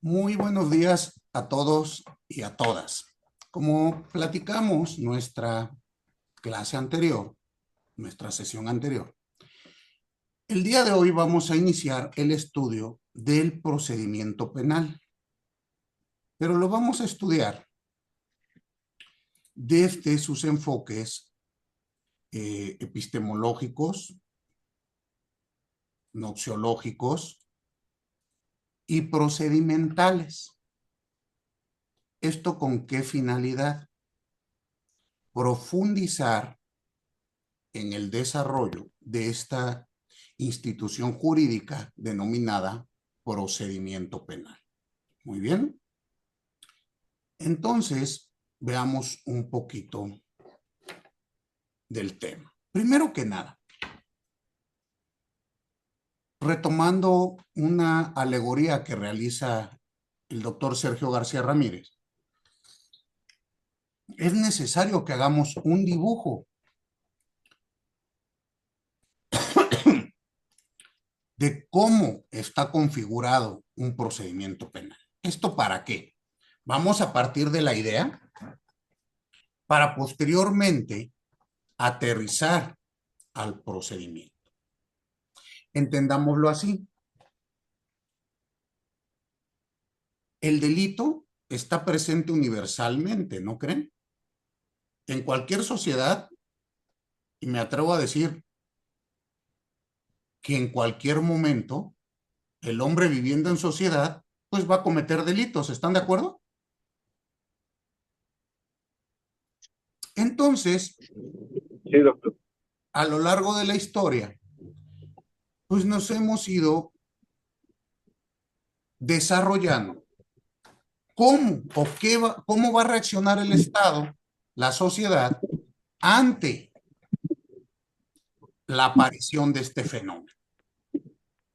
Muy buenos días a todos y a todas. Como platicamos nuestra clase anterior, nuestra sesión anterior, el día de hoy vamos a iniciar el estudio del procedimiento penal, pero lo vamos a estudiar desde sus enfoques epistemológicos, noxiológicos y procedimentales. ¿Esto con qué finalidad? Profundizar en el desarrollo de esta institución jurídica denominada procedimiento penal. Muy bien. Entonces, veamos un poquito del tema. Primero que nada, retomando una alegoría que realiza el doctor Sergio García Ramírez, es necesario que hagamos un dibujo de cómo está configurado un procedimiento penal. ¿Esto para qué? Vamos a partir de la idea para posteriormente aterrizar al procedimiento. Entendámoslo así. El delito está presente universalmente, ¿no creen? En cualquier sociedad, y me atrevo a decir que en cualquier momento, el hombre viviendo en sociedad, pues va a cometer delitos, ¿están de acuerdo? Entonces, Sí, doctor. a lo largo de la historia, pues nos hemos ido desarrollando cómo o cómo va a reaccionar el Estado, la sociedad, ante la aparición de este fenómeno.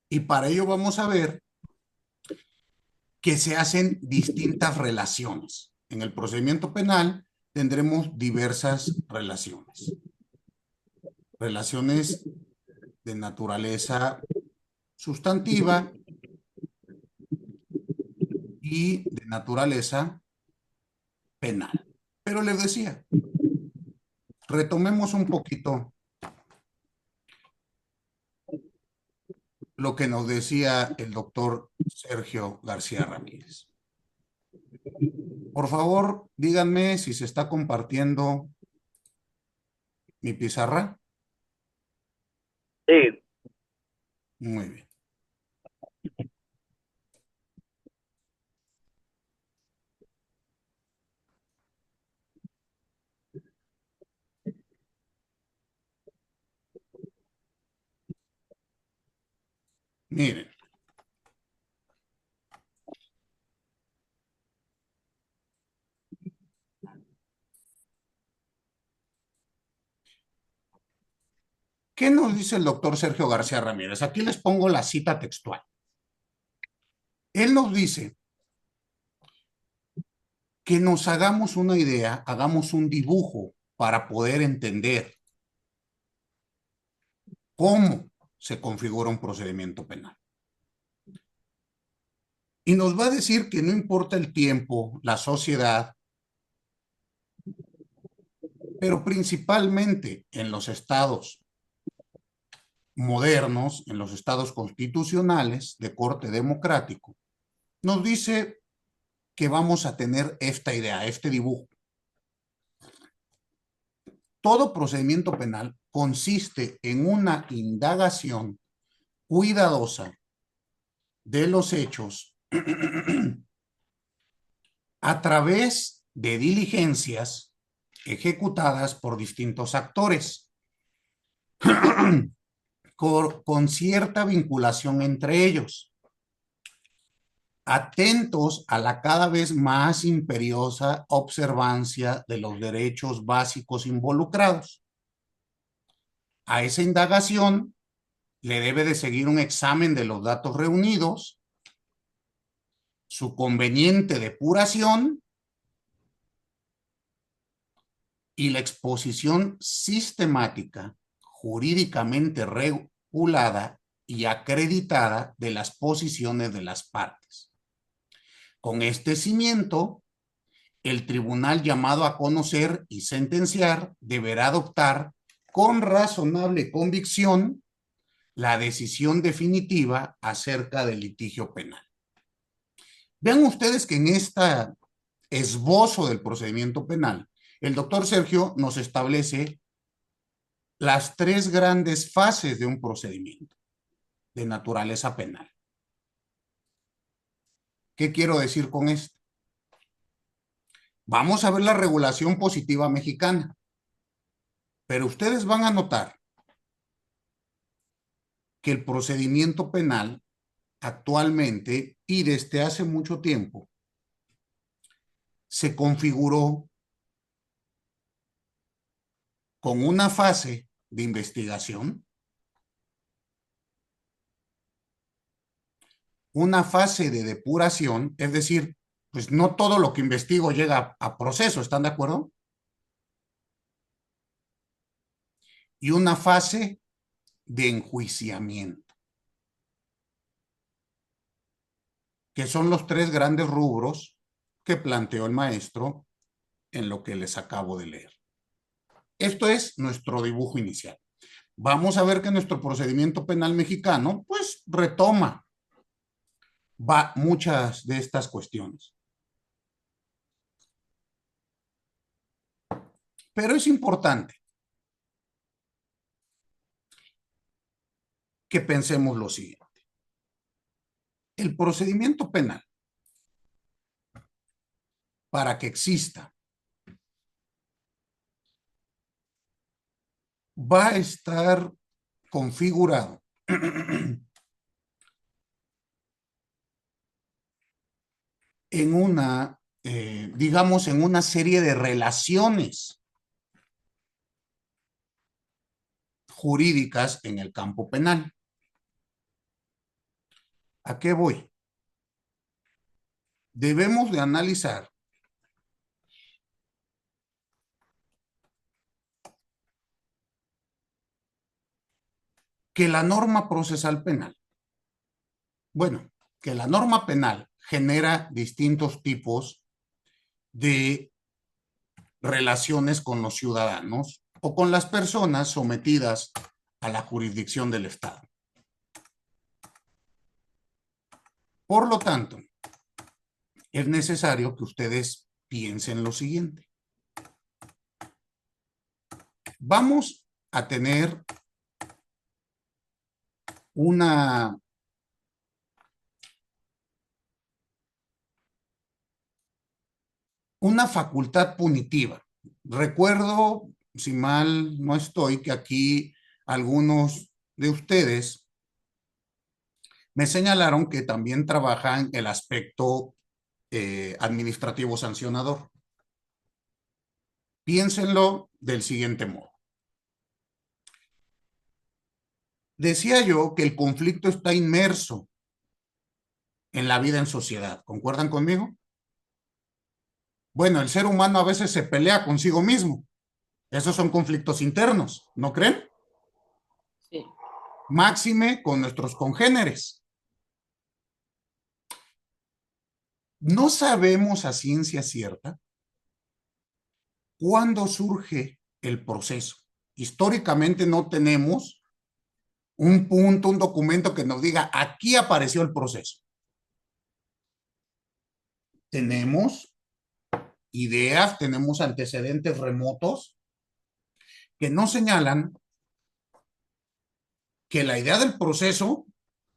Y para ello vamos a ver que se hacen distintas relaciones. En el procedimiento penal tendremos diversas relaciones. Relaciones de naturaleza sustantiva y de naturaleza penal. Pero les decía, retomemos un poquito lo que nos decía el doctor Sergio García Ramírez. Por favor, díganme si se está compartiendo mi pizarra. Sí, Muy bien. Miren, ¿qué nos dice el doctor Sergio García Ramírez? Aquí les pongo la cita textual. Él nos dice que nos hagamos una idea, hagamos un dibujo para poder entender cómo se configura un procedimiento penal. Y nos va a decir que no importa el tiempo, la sociedad, pero principalmente en los estados modernos, en los estados constitucionales de corte democrático, nos dice que vamos a tener esta idea, este dibujo. Todo procedimiento penal consiste en una indagación cuidadosa de los hechos a través de diligencias ejecutadas por distintos actores con cierta vinculación entre ellos, atentos a la cada vez más imperiosa observancia de los derechos básicos involucrados. A esa indagación le debe de seguir un examen de los datos reunidos, su conveniente depuración y la exposición sistemática, jurídicamente regulada y acreditada de las posiciones de las partes. Con este cimiento, el tribunal llamado a conocer y sentenciar deberá adoptar con razonable convicción la decisión definitiva acerca del litigio penal. Vean ustedes que en este esbozo del procedimiento penal, el doctor Sergio nos establece las tres grandes fases de un procedimiento de naturaleza penal. ¿Qué quiero decir con esto? Vamos a ver la regulación positiva mexicana, pero ustedes van a notar que el procedimiento penal actualmente y desde hace mucho tiempo se configuró con una fase de investigación, una fase de depuración, es decir, pues no todo lo que investigo llega a proceso, ¿están de acuerdo? Y una fase de enjuiciamiento, que son los tres grandes rubros que planteó el maestro en lo que les acabo de leer. Esto es nuestro dibujo inicial. Vamos a ver que nuestro procedimiento penal mexicano, pues, retoma muchas de estas cuestiones. Pero es importante que pensemos lo siguiente. El procedimiento penal, para que exista, va a estar configurado en una, digamos, en una serie de relaciones jurídicas en el campo penal. ¿A qué voy? Debemos de analizar que la norma procesal penal, bueno, que la norma penal genera distintos tipos de relaciones con los ciudadanos o con las personas sometidas a la jurisdicción del Estado. Por lo tanto, es necesario que ustedes piensen lo siguiente. Vamos a tener una facultad punitiva. Recuerdo, si mal no estoy, que aquí algunos de ustedes me señalaron que también trabajan el aspecto administrativo sancionador. Piénsenlo del siguiente modo. Decía yo que el conflicto está inmerso en la vida en sociedad. ¿Concuerdan conmigo? Bueno, el ser humano a veces se pelea consigo mismo. Esos son conflictos internos, ¿no creen? Sí. Máxime con nuestros congéneres. No sabemos a ciencia cierta cuándo surge el proceso. Históricamente no tenemos un punto, un documento que nos diga aquí apareció el proceso. Tenemos ideas, tenemos antecedentes remotos que nos señalan que la idea del proceso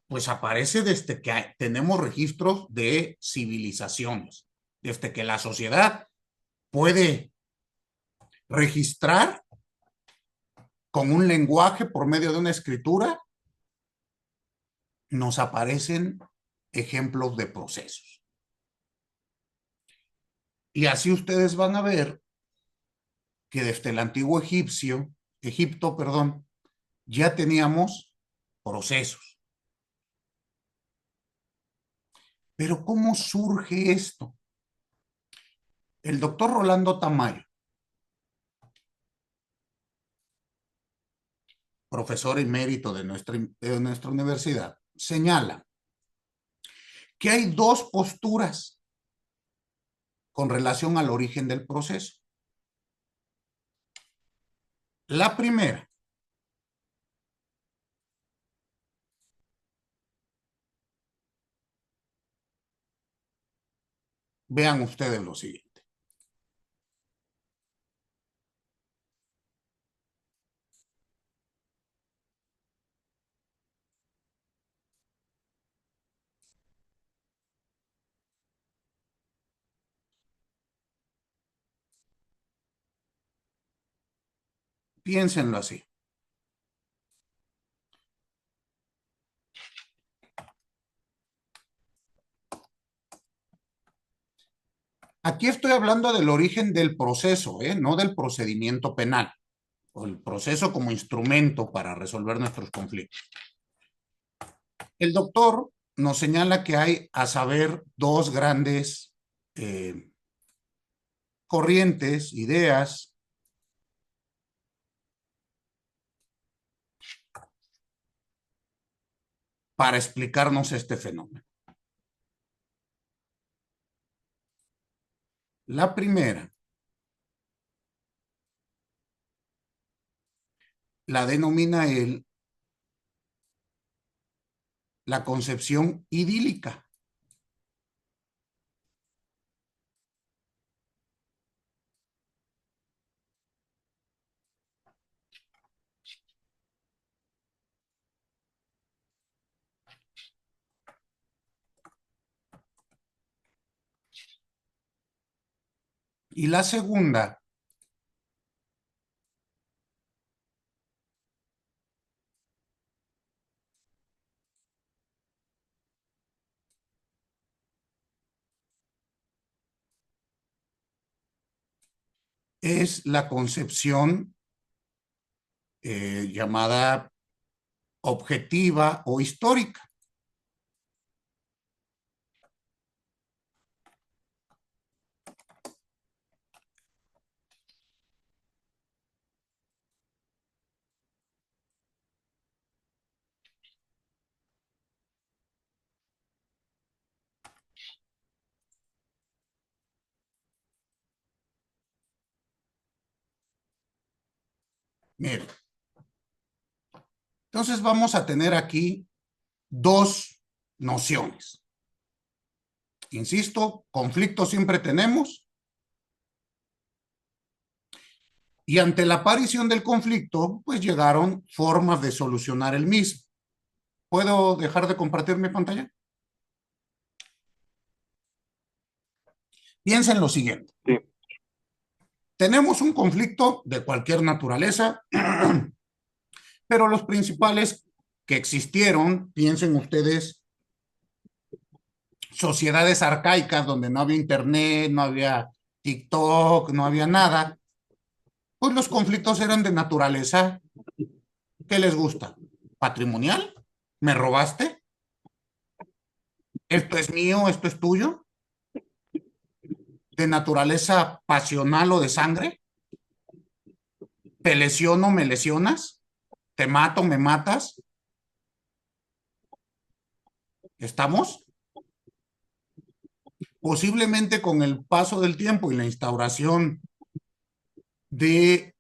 pues aparece desde que tenemos registros de civilizaciones, desde que la sociedad puede registrar con un lenguaje por medio de una escritura, nos aparecen ejemplos de procesos. Y así ustedes van a ver que desde el antiguo Egipto, perdón, ya teníamos procesos. Pero ¿cómo surge esto? El doctor Rolando Tamayo, profesor emérito de nuestra universidad, señala que hay dos posturas con relación al origen del proceso. La primera, vean ustedes lo siguiente. Piénsenlo así. Aquí estoy hablando del origen del proceso, no del procedimiento penal, o el proceso como instrumento para resolver nuestros conflictos. El doctor nos señala que hay, a saber, dos grandes corrientes, ideas, para explicarnos este fenómeno. La primera la denomina él la concepción idílica. Y la segunda es la concepción llamada objetiva o histórica. Miren, entonces vamos a tener aquí dos nociones. Insisto, conflicto siempre tenemos, y ante la aparición del conflicto, pues llegaron formas de solucionar el mismo. ¿Puedo dejar de compartir mi pantalla? Piensen lo siguiente. Sí. Tenemos un conflicto de cualquier naturaleza, pero los principales que existieron, piensen ustedes, sociedades arcaicas donde no había internet, no había TikTok, no había nada, pues los conflictos eran de naturaleza. ¿Qué les gusta? ¿Patrimonial? ¿Me robaste? ¿Esto es mío? ¿Esto es tuyo? ¿De naturaleza pasional o de sangre? ¿Te lesiono? ¿Me lesionas? ¿Te mato? ¿Me matas? ¿Estamos? Posiblemente con el paso del tiempo y la instauración de,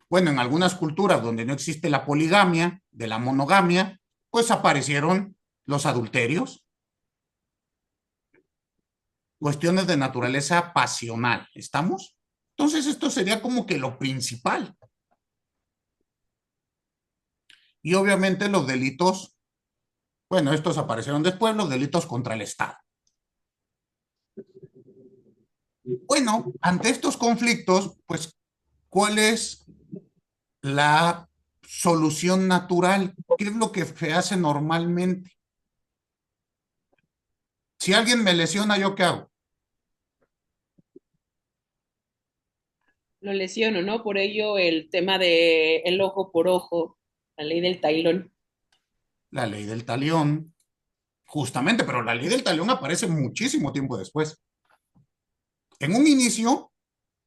bueno, en algunas culturas donde no existe la poligamia, de la monogamia, pues aparecieron los adulterios, cuestiones de naturaleza pasional. ¿Estamos? Entonces esto sería como que lo principal. Y obviamente los delitos, bueno, estos aparecieron después, los delitos contra el Estado. Bueno, ante estos conflictos, pues, ¿cuál es la solución natural? ¿Qué es lo que se hace normalmente? Si alguien me lesiona, ¿yo qué hago? Lo lesiono, ¿no? Por ello el tema de el ojo por ojo, la ley del tailón. La ley del talión, justamente, pero la ley del talión aparece muchísimo tiempo después. En un inicio,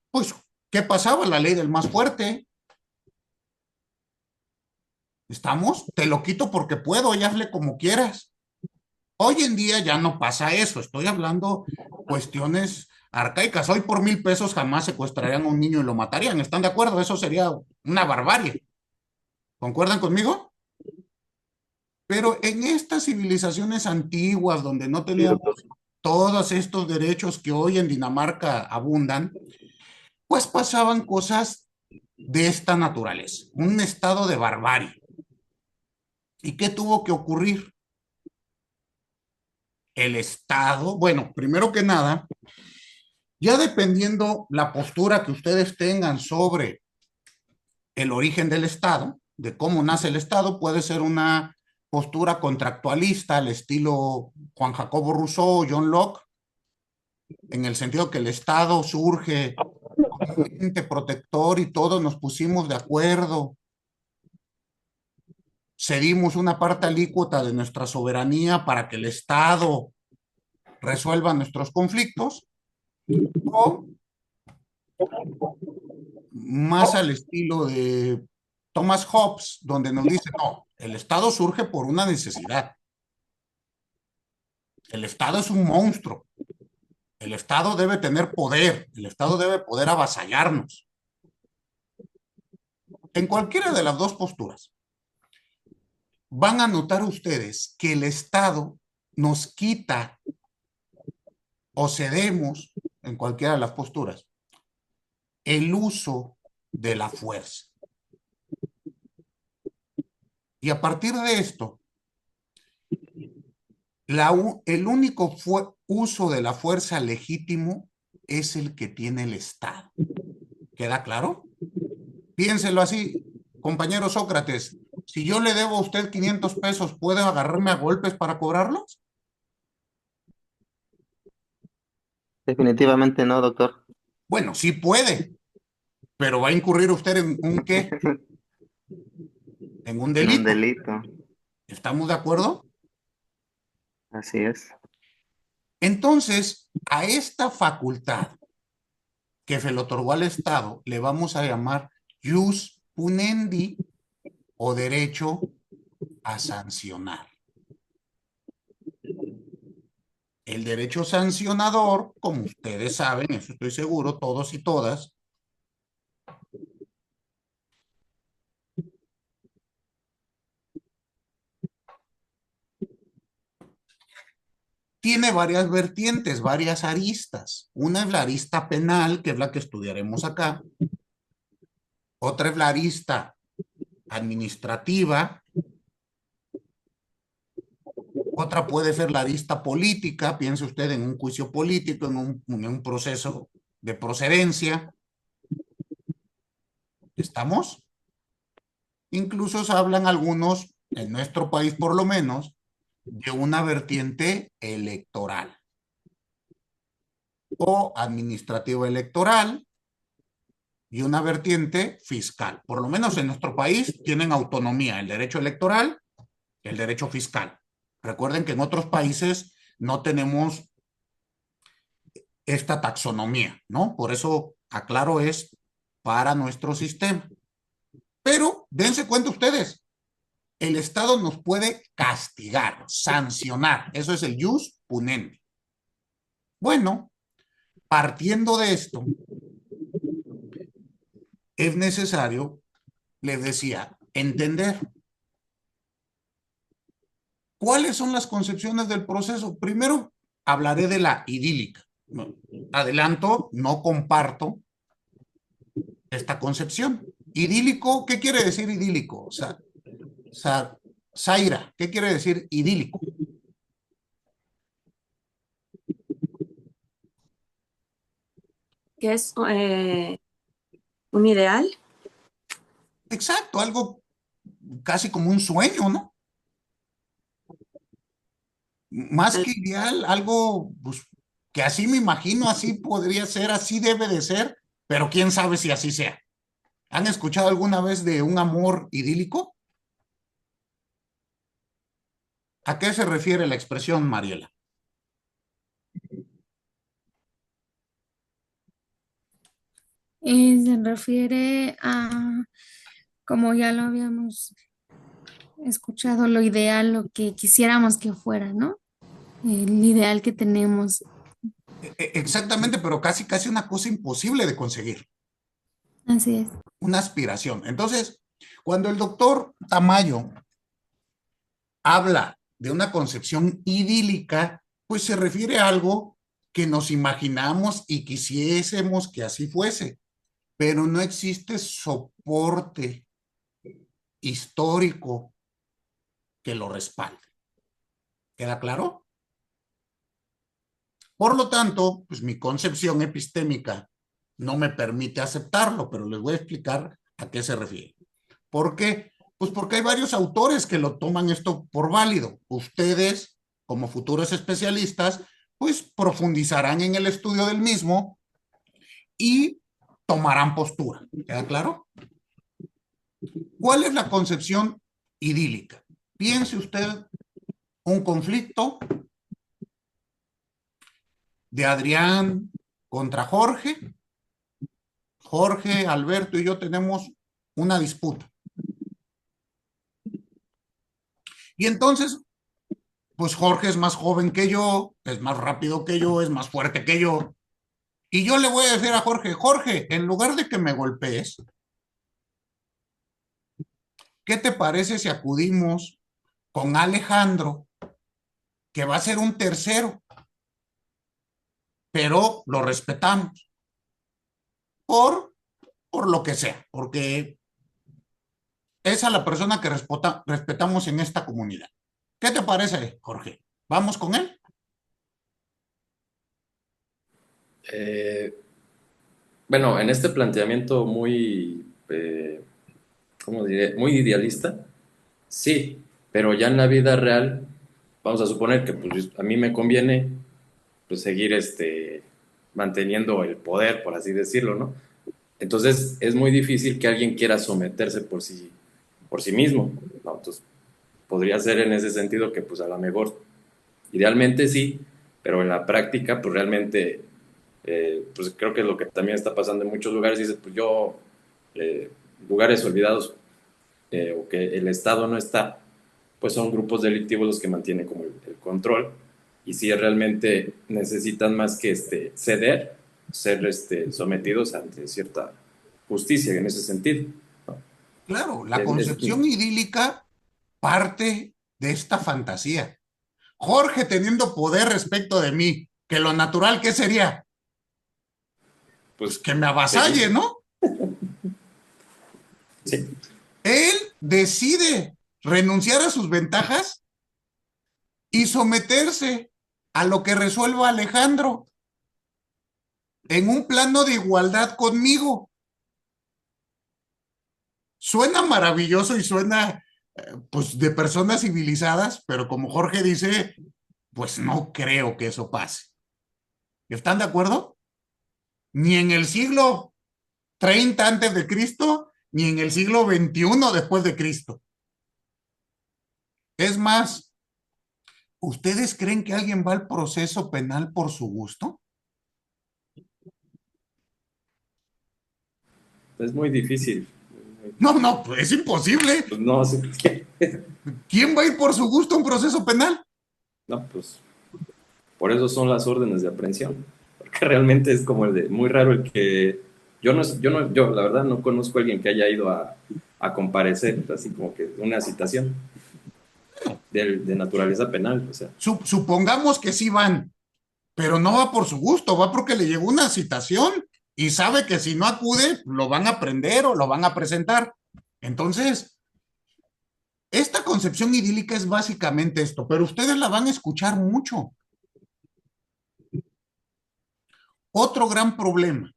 pues, ¿qué pasaba? La ley del más fuerte. ¿Estamos? Te lo quito porque puedo y hazle como quieras. Hoy en día ya no pasa eso, estoy hablando cuestiones arcaicas. Hoy por 1,000 pesos jamás secuestrarían a un niño y lo matarían. ¿Están de acuerdo? Eso sería una barbarie. ¿Concuerdan conmigo? Pero en estas civilizaciones antiguas donde no Sí, doctor. teníamos todos estos derechos que hoy en Dinamarca abundan, pues pasaban cosas de esta naturaleza, un estado de barbarie. ¿Y qué tuvo que ocurrir? El Estado, bueno, primero que nada, ya dependiendo la postura que ustedes tengan sobre el origen del Estado, de cómo nace el Estado, puede ser una postura contractualista al estilo Juan Jacobo Rousseau, John Locke, en el sentido que el Estado surge como un ente protector y todos nos pusimos de acuerdo, cedimos una parte alícuota de nuestra soberanía para que el Estado resuelva nuestros conflictos, o más al estilo de Thomas Hobbes, donde nos dice, no, el Estado surge por una necesidad. El Estado es un monstruo. El Estado debe tener poder. El Estado debe poder avasallarnos. En cualquiera de las dos posturas, van a notar ustedes que el Estado nos quita o cedemos, en cualquiera de las posturas, el uso de la fuerza. Y a partir de esto, el único uso de la fuerza legítimo es el que tiene el Estado. ¿Queda claro? Piénselo así, compañero Sócrates. Si yo le debo a usted 500 pesos, ¿puede agarrarme a golpes para cobrarlos? Definitivamente no, doctor. Bueno, sí puede, pero va a incurrir usted en un ¿qué? En un En un delito. delito. ¿Estamos de acuerdo? Así es. Entonces, a esta facultad que se le otorgó al Estado le vamos a llamar jus punendi o derecho a sancionar. El derecho sancionador, como ustedes saben, eso estoy seguro, todos y todas, tiene varias vertientes, varias aristas. Una es la arista penal, que es la que estudiaremos acá. Otra es la arista administrativa. Otra puede ser la arista política. Piense usted en un juicio político, en un proceso de procedencia. ¿Estamos? Incluso se hablan algunos, en nuestro país por lo menos, de una vertiente electoral o administrativo electoral y una vertiente fiscal. Por lo menos en nuestro país tienen autonomía el derecho electoral y el derecho fiscal. Recuerden que en otros países no tenemos esta taxonomía, ¿no? Por eso, aclaro, es para nuestro sistema. Pero dense cuenta ustedes, el Estado nos puede castigar, sancionar. Eso es el jus punendi. Bueno, partiendo de esto, es necesario, les decía, entender cuáles son las concepciones del proceso. Primero, hablaré de la idílica. Adelanto, no comparto esta concepción. Idílico, ¿qué quiere decir idílico? Zaira, ¿qué quiere decir idílico? Que es un ideal. Exacto, algo casi como un sueño, ¿no? Más al- que ideal, algo pues, que así me imagino, así podría ser, así debe de ser, pero quién sabe si así sea. ¿Han escuchado alguna vez de un amor idílico? ¿A qué se refiere la expresión, Mariela? Se refiere a, como ya lo habíamos escuchado, lo ideal, lo que quisiéramos que fuera, ¿no? el ideal que tenemos. Exactamente, pero casi, casi una cosa imposible de conseguir, Así es. una aspiración. Entonces, cuando el doctor Tamayo habla de una concepción idílica, pues se refiere a algo que nos imaginamos y quisiésemos que así fuese, pero no existe soporte histórico que lo respalde. ¿Queda claro? Por lo tanto, pues mi concepción epistémica no me permite aceptarlo, pero les voy a explicar a qué se refiere. ¿Por qué? Pues porque hay varios autores que lo toman esto por válido. Ustedes, como futuros especialistas, pues profundizarán en el estudio del mismo y tomarán postura. ¿Queda claro? ¿Cuál es la concepción idílica? Piense usted un conflicto de Adrián contra Jorge. Jorge, Alberto y yo tenemos una disputa. Y entonces, pues Jorge es más joven que yo, es más rápido que yo, es más fuerte que yo. Y yo le voy a decir a Jorge, Jorge, en lugar de que me golpees, ¿qué te parece si acudimos con Alejandro, que va a ser un tercero, pero lo respetamos por, por lo que sea, porque es a la persona que respetamos en esta comunidad? ¿Qué te parece, Jorge? ¿Vamos con él? Eh, bueno, en este planteamiento muy, ¿cómo diré? Muy idealista, sí, pero ya en la vida real, vamos a suponer que pues, a mí me conviene pues, seguir manteniendo el poder, por así decirlo, ¿no? Entonces es muy difícil que alguien quiera someterse por sí mismo, ¿no? Entonces podría ser en ese sentido que pues a lo mejor, idealmente sí, pero en la práctica pues realmente pues creo que es lo que también está pasando en muchos lugares, dices, pues yo, lugares olvidados o que el Estado no está, pues son grupos delictivos los que mantienen como el control y si realmente necesitan más que ceder, ser sometidos ante cierta justicia en ese sentido, ¿no? Claro, la concepción idílica parte de esta fantasía. Jorge teniendo poder respecto de mí, que lo natural que sería, pues que me avasalle, ¿no? Sí. Él decide renunciar a sus ventajas y someterse a lo que resuelva Alejandro en un plano de igualdad conmigo. Suena maravilloso y suena pues de personas civilizadas, pero como Jorge dice, pues no creo que eso pase. ¿Están de acuerdo? Ni en el siglo 30 antes de Cristo, ni en el siglo 21 después de Cristo. Es más, ¿ustedes creen que alguien va al proceso penal por su gusto? Es muy difícil. No, no, pues es imposible. Pues no, sí, ¿Quién va a ir por su gusto a un proceso penal? no, pues por eso son las órdenes de aprehensión, porque realmente es como el de muy raro el que yo la verdad no conozco a alguien que haya ido a comparecer, así como que una citación de naturaleza penal, o sea. Supongamos que sí van, pero no va por su gusto, va porque le llegó una citación y sabe que si no acude, lo van a prender o lo van a presentar. Entonces, esta concepción idílica es básicamente esto, pero ustedes la van a escuchar mucho. Otro gran problema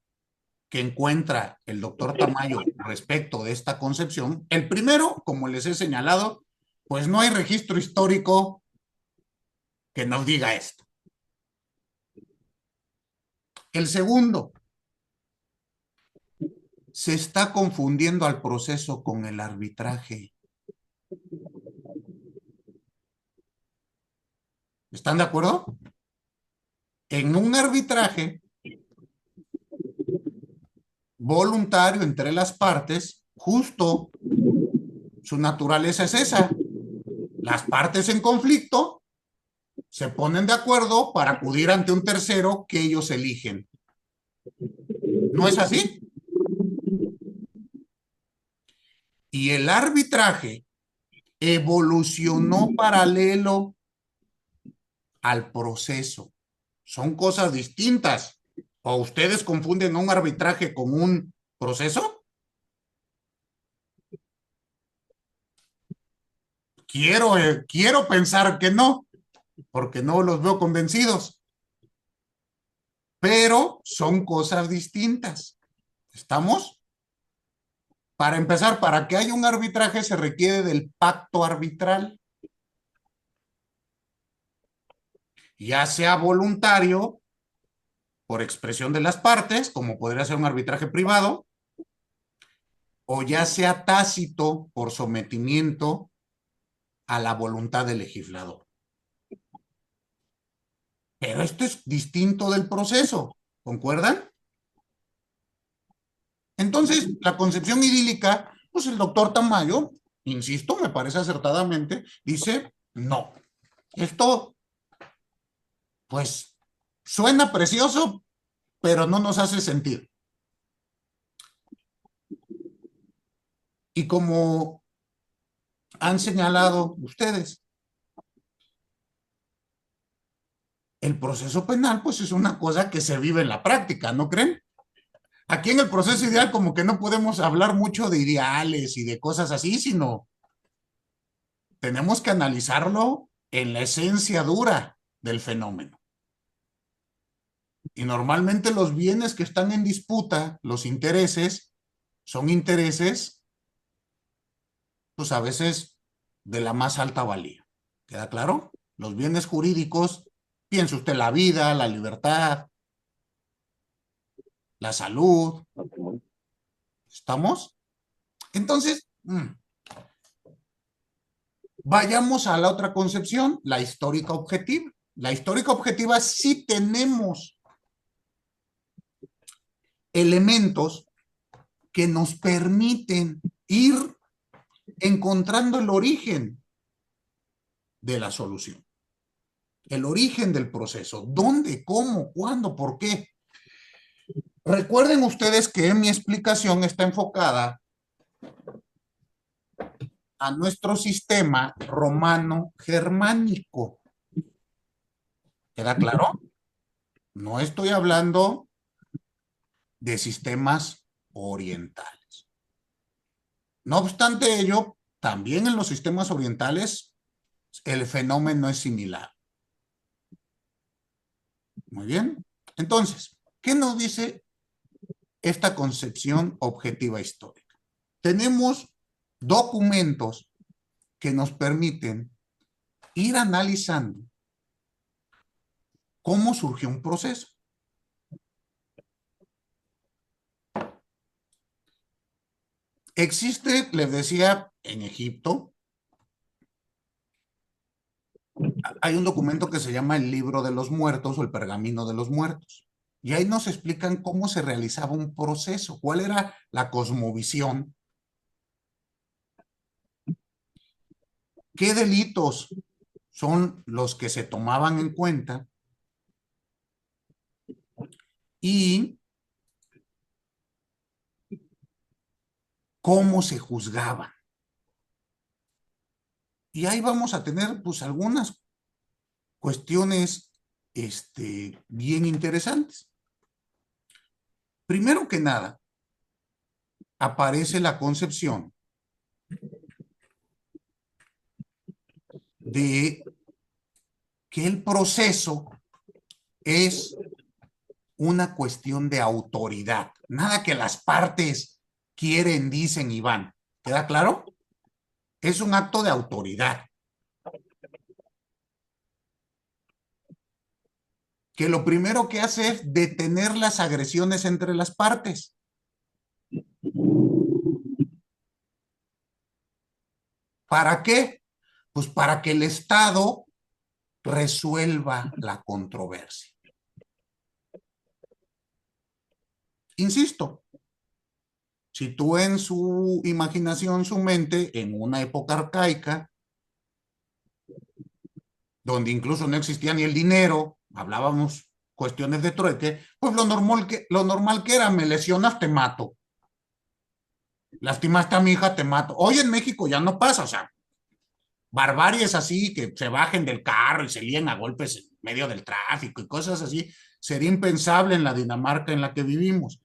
que encuentra el doctor Tamayo respecto de esta concepción, el primero, como les he señalado, pues no hay registro histórico que nos diga esto. El segundo, se está confundiendo al proceso con el arbitraje. ¿Están de acuerdo? En un arbitraje voluntario entre las partes, justo su naturaleza es esa. Las partes en conflicto Se ponen de acuerdo para acudir ante un tercero que ellos eligen. ¿No es así? Y el arbitraje evolucionó paralelo al proceso. Son cosas distintas. ¿O ustedes confunden un arbitraje con un proceso? Quiero pensar que no, porque no los veo convencidos. Pero son cosas distintas. ¿Estamos? Para empezar, para que haya un arbitraje se requiere del pacto arbitral, ya sea voluntario, por expresión de las partes, como podría ser un arbitraje privado, o ya sea tácito por sometimiento a la voluntad del legislador. Pero esto es distinto del proceso, ¿concuerdan? Entonces, la concepción idílica, pues el doctor Tamayo, insisto, me parece acertadamente, dice, no, esto, pues, suena precioso, pero no nos hace sentido. Y como han señalado ustedes, el proceso penal, pues es una cosa que se vive en la práctica, ¿no creen? Aquí en el proceso ideal como que no podemos hablar mucho de ideales y de cosas así, sino tenemos que analizarlo en la esencia dura del fenómeno. Y normalmente los bienes que están en disputa, los intereses, son intereses, pues a veces de la más alta valía. ¿Queda claro? Los bienes jurídicos, piense usted la vida, la libertad, la salud. ¿Estamos? Entonces, vayamos a la otra concepción, la histórica objetiva. La histórica objetiva sí tenemos elementos que nos permiten ir encontrando el origen de la solución, el origen del proceso, dónde, cómo, cuándo, por qué. Recuerden ustedes que mi explicación está enfocada a nuestro sistema romano-germánico. ¿Queda claro? No estoy hablando de sistemas orientales. No obstante ello, también en los sistemas orientales el fenómeno es similar. Muy bien. Entonces, ¿qué nos dice esta concepción objetiva histórica? Tenemos documentos que nos permiten ir analizando cómo surgió un proceso. Existe, les decía, en Egipto, hay un documento que se llama el Libro de los Muertos o el Pergamino de los Muertos. Y ahí nos explican cómo se realizaba un proceso, cuál era la cosmovisión, qué delitos son los que se tomaban en cuenta y cómo se juzgaban. Y ahí vamos a tener pues algunas cuestiones bien interesantes. Primero que nada, aparece la concepción de que el proceso es una cuestión de autoridad. Nada que las partes quieren, dicen y van. ¿Queda claro? Es un acto de autoridad. Que lo primero que hace es detener las agresiones entre las partes. ¿Para qué? Pues para que el Estado resuelva la controversia. Insisto, sitúen su imaginación, su mente en una época arcaica, donde incluso no existía ni el dinero, hablábamos cuestiones de trueque, pues lo normal que era, me lesionas, te mato. Lastimaste a mi hija, te mato. Hoy en México ya no pasa, o sea, barbaries así, que se bajen del carro y se líen a golpes en medio del tráfico y cosas así, sería impensable en la Dinamarca en la que vivimos.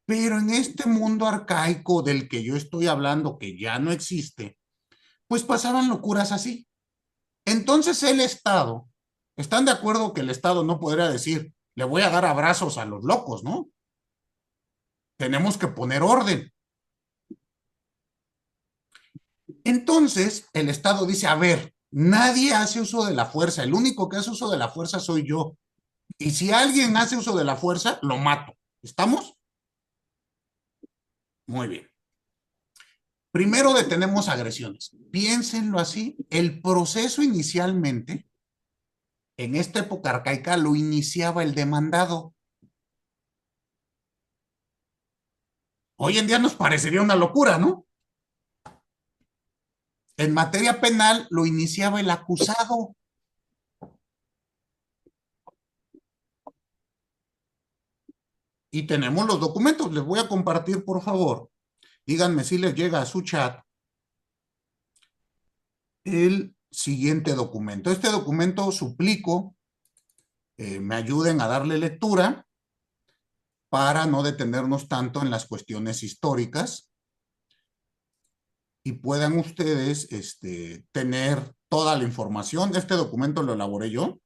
Pero en este mundo arcaico del que yo estoy hablando, que ya no existe, pues pasaban locuras así. Entonces el Estado, ¿están de acuerdo que el Estado no podría decir, le voy a dar abrazos a los locos, ¿no? Tenemos que poner orden. Entonces el Estado dice, a ver, nadie hace uso de la fuerza, el único que hace uso de la fuerza soy yo. Y si alguien hace uso de la fuerza, lo mato. ¿Estamos? Muy bien. Primero detenemos agresiones. Piénsenlo así, el proceso inicialmente, en esta época arcaica, lo iniciaba el demandado. Hoy en día nos parecería una locura, ¿no? En materia penal lo iniciaba el acusado. Y tenemos los documentos. Les voy a compartir, por favor. Díganme si les llega a su chat el siguiente documento. Este documento suplico me ayuden a darle lectura para no detenernos tanto en las cuestiones históricas y puedan ustedes tener toda la información. Este documento lo elaboré yo.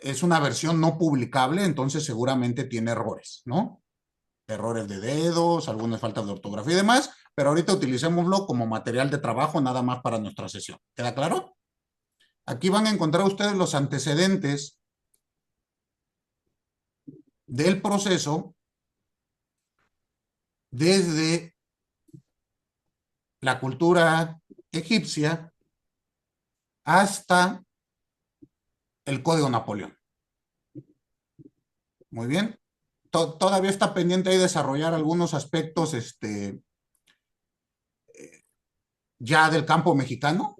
Es una versión no publicable, entonces seguramente tiene errores, ¿no? Errores de dedos, algunas faltas de ortografía y demás, pero ahorita utilicémoslo como material de trabajo nada más para nuestra sesión. ¿Queda claro? Aquí van a encontrar ustedes los antecedentes del proceso desde la cultura egipcia hasta el Código Napoleón. Muy bien. Todavía está pendiente ahí desarrollar algunos aspectos ya del campo mexicano,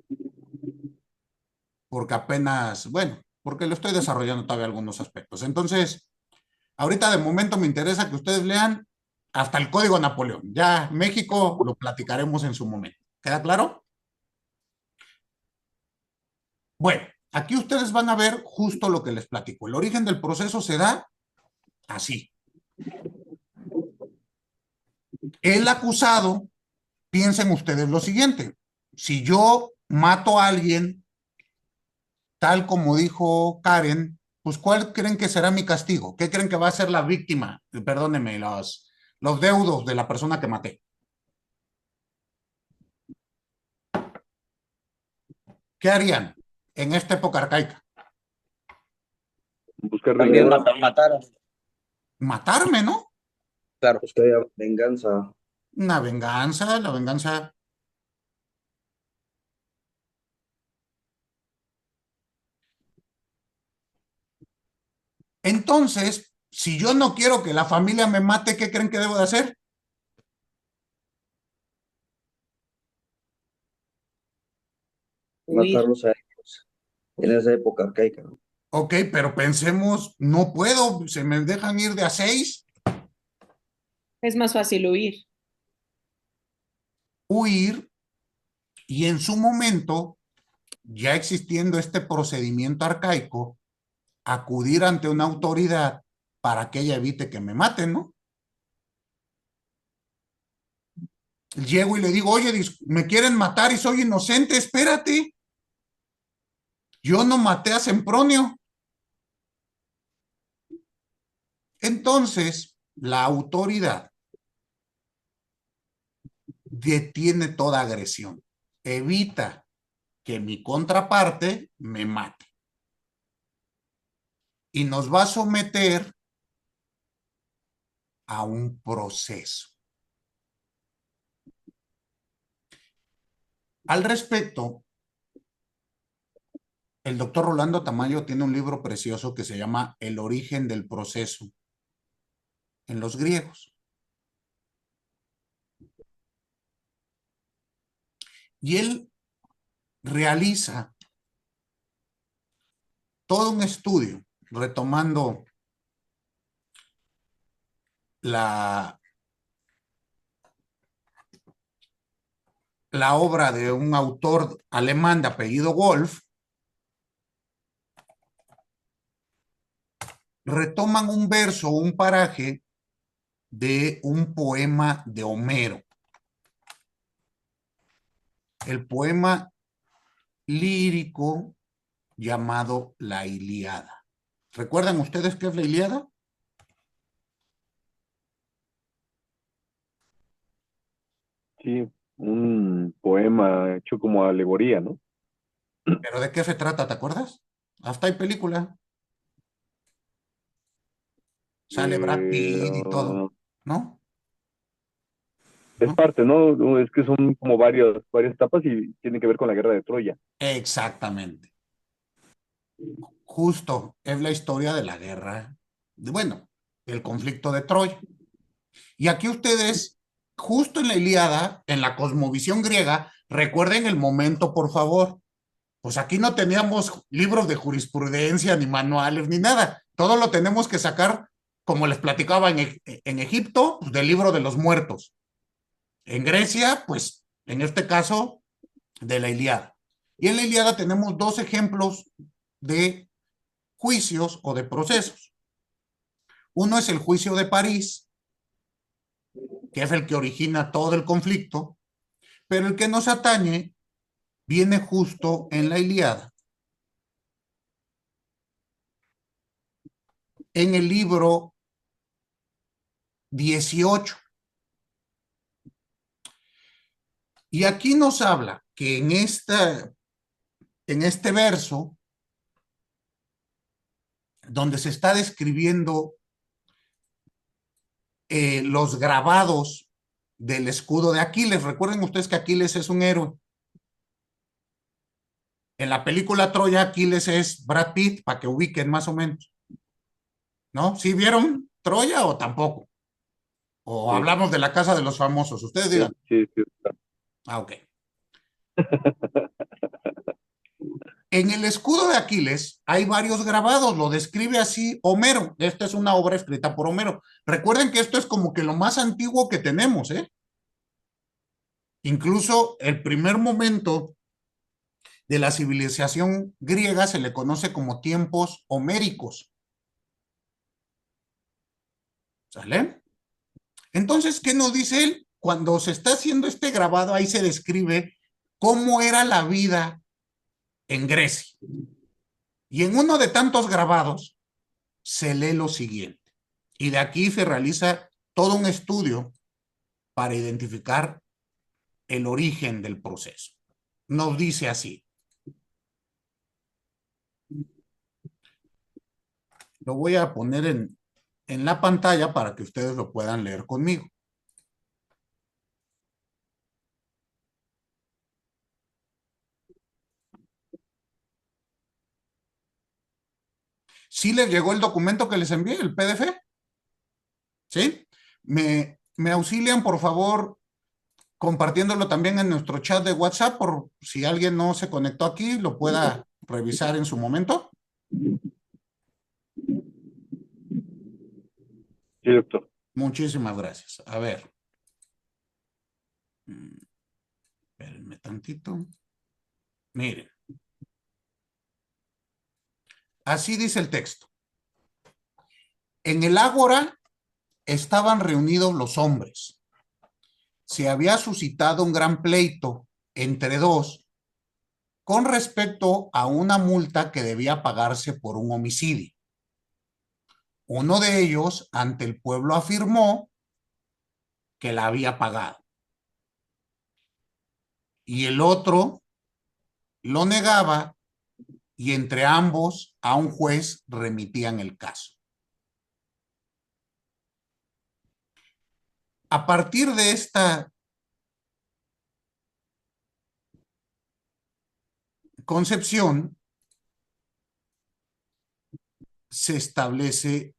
porque apenas, bueno, porque lo estoy desarrollando todavía algunos aspectos. Entonces, ahorita de momento me interesa que ustedes lean hasta el Código Napoleón. Ya México lo platicaremos en su momento. ¿Queda claro? Bueno, aquí ustedes van a ver justo lo que les platico. El origen del proceso se da así. El acusado, piensen ustedes lo siguiente, si yo mato a alguien, tal como dijo Karen, pues ¿cuál creen que será mi castigo? ¿Qué creen que va a ser la víctima? Perdónenme, los deudos de la persona que maté. ¿Qué harían en esta época arcaica? Buscar También venganza. matar. Matarme, ¿no? Claro. Buscar venganza. Una venganza, la venganza. Entonces, si yo no quiero que la familia me mate, ¿qué creen que debo de hacer? Huir. Matarlos a ellos. En esa época arcaica, ¿no? Ok, pero pensemos, no puedo, se me dejan ir de a 6, Es más fácil huir. huir, y en su momento, ya existiendo este procedimiento arcaico, acudir ante una autoridad para que ella evite que me maten, ¿no? Llego y le digo, oye, me quieren matar y soy inocente, espérate. Yo no maté a Sempronio. Entonces, la autoridad detiene toda agresión, evita que mi contraparte me mate y nos va a someter a un proceso. Al respecto, el doctor Rolando Tamayo tiene un libro precioso que se llama El origen del proceso en los griegos. Y él realiza todo un estudio retomando la obra de un autor alemán de apellido Wolf, retoman un verso, un paraje de un poema de Homero. El poema lírico llamado La Ilíada. ¿Recuerdan ustedes qué es la Ilíada? Sí, un poema hecho como alegoría, ¿no? ¿Pero de qué se trata? ¿Te acuerdas? Hasta hay película. Sale Brad Eh, Pitt y todo, ah, ¿no? es ¿No? parte, ¿no? No, es que son como varias etapas y tienen que ver con la guerra de Troya. Exactamente. Justo es la historia de la guerra, bueno, el conflicto de Troya. Y aquí ustedes, justo en la Ilíada, en la cosmovisión griega, recuerden el momento, por favor. Pues aquí no teníamos libros de jurisprudencia, ni manuales, ni nada. Todo lo tenemos que sacar, como les platicaba en Egipto, pues, del libro de los muertos. En Grecia, pues, en este caso, de la Ilíada. Y en la Ilíada tenemos dos ejemplos de juicios o de procesos. Uno es el juicio de París, que es el que origina todo el conflicto, pero el que nos atañe viene justo en la Ilíada, en el libro 18. Y aquí nos habla que en este verso, donde se está describiendo los grabados del escudo de Aquiles, recuerden ustedes que Aquiles es un héroe. En la película Troya, Aquiles es Brad Pitt, para que ubiquen más o menos. ¿No? ¿Sí vieron Troya o tampoco? O Sí, hablamos de la casa de los famosos. Ustedes sí, digan. sí, sí. Ah, ok. En el escudo de Aquiles hay varios grabados, lo describe así Homero. Esta es una obra escrita por Homero. Recuerden que esto es como que lo más antiguo que tenemos, ¿eh? Incluso el primer momento de la civilización griega se le conoce como tiempos homéricos. ¿Sale? Entonces, ¿qué nos dice él? Cuando se está haciendo este grabado, ahí se describe cómo era la vida en Grecia. Y en uno de tantos grabados se lee lo siguiente. Y de aquí se realiza todo un estudio para identificar el origen del proceso. Nos dice así. Lo voy a poner en la pantalla para que ustedes lo puedan leer conmigo. ¿Sí les llegó el documento que les envié, el PDF? ¿Sí? Me auxilian, por favor, compartiéndolo también en nuestro chat de WhatsApp, por si alguien no se conectó aquí, lo pueda revisar en su momento. Sí, doctor. Muchísimas gracias. A ver. Espérenme tantito. Miren. Así dice el texto. En el ágora estaban reunidos los hombres. Se había suscitado un gran pleito entre dos con respecto a una multa que debía pagarse por un homicidio. Uno de ellos ante el pueblo afirmó que la había pagado y el otro lo negaba y entre ambos a un juez remitían el caso. A partir de esta concepción se establece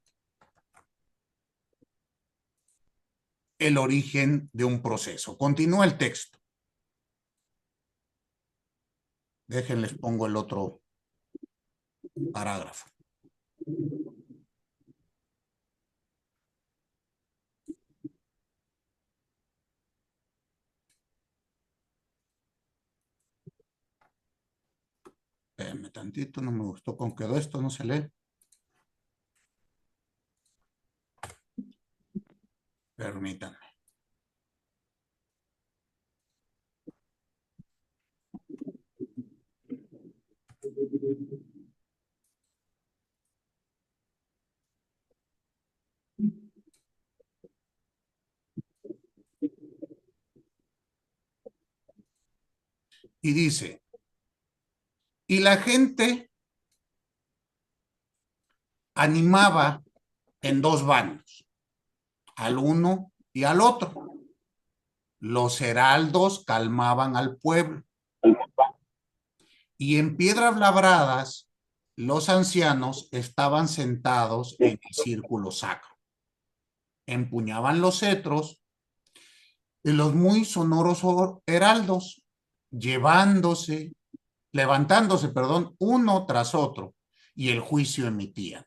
el origen de un proceso. Continúa el texto. Déjenles pongo el otro parágrafo. Espérenme tantito, no me gustó cómo quedó esto, no se lee. Permítanme. Y dice, y la gente animaba en dos bandos, al uno y al otro. Los heraldos calmaban al pueblo. Y en piedras labradas, los ancianos estaban sentados en el círculo sacro. Empuñaban los cetros y los muy sonoros heraldos, levantándose, uno tras otro, y el juicio emitían.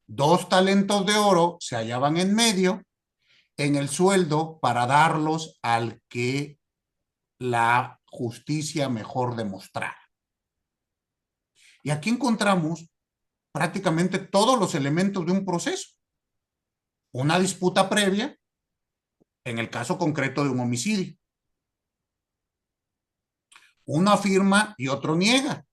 2 talentos de oro se hallaban en medio en el sueldo para darlos al que la justicia mejor demostrara. Y aquí encontramos prácticamente todos los elementos de un proceso. Una disputa previa, en el caso concreto de un homicidio. Uno afirma y otro niega.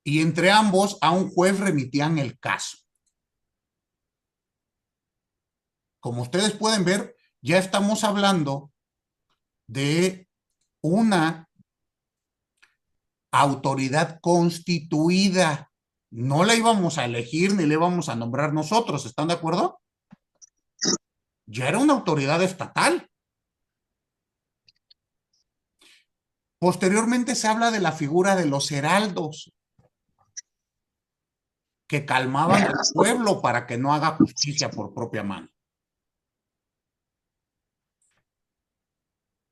Y entre ambos a un juez remitían el caso. Como ustedes pueden ver, ya estamos hablando de una autoridad constituida. No la íbamos a elegir ni la íbamos a nombrar nosotros, ¿están de acuerdo? Ya era una autoridad estatal. Posteriormente se habla de la figura de los heraldos, que calmaban al pueblo para que no haga justicia por propia mano.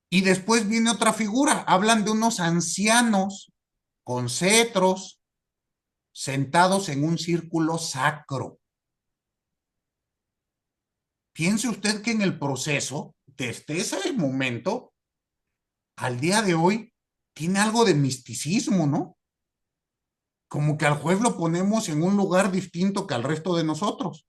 Y después viene otra figura, hablan de unos ancianos con cetros sentados en un círculo sacro. Piense usted que en el proceso, desde ese momento al día de hoy, tiene algo de misticismo, ¿no? Como que al juez lo ponemos en un lugar distinto que al resto de nosotros.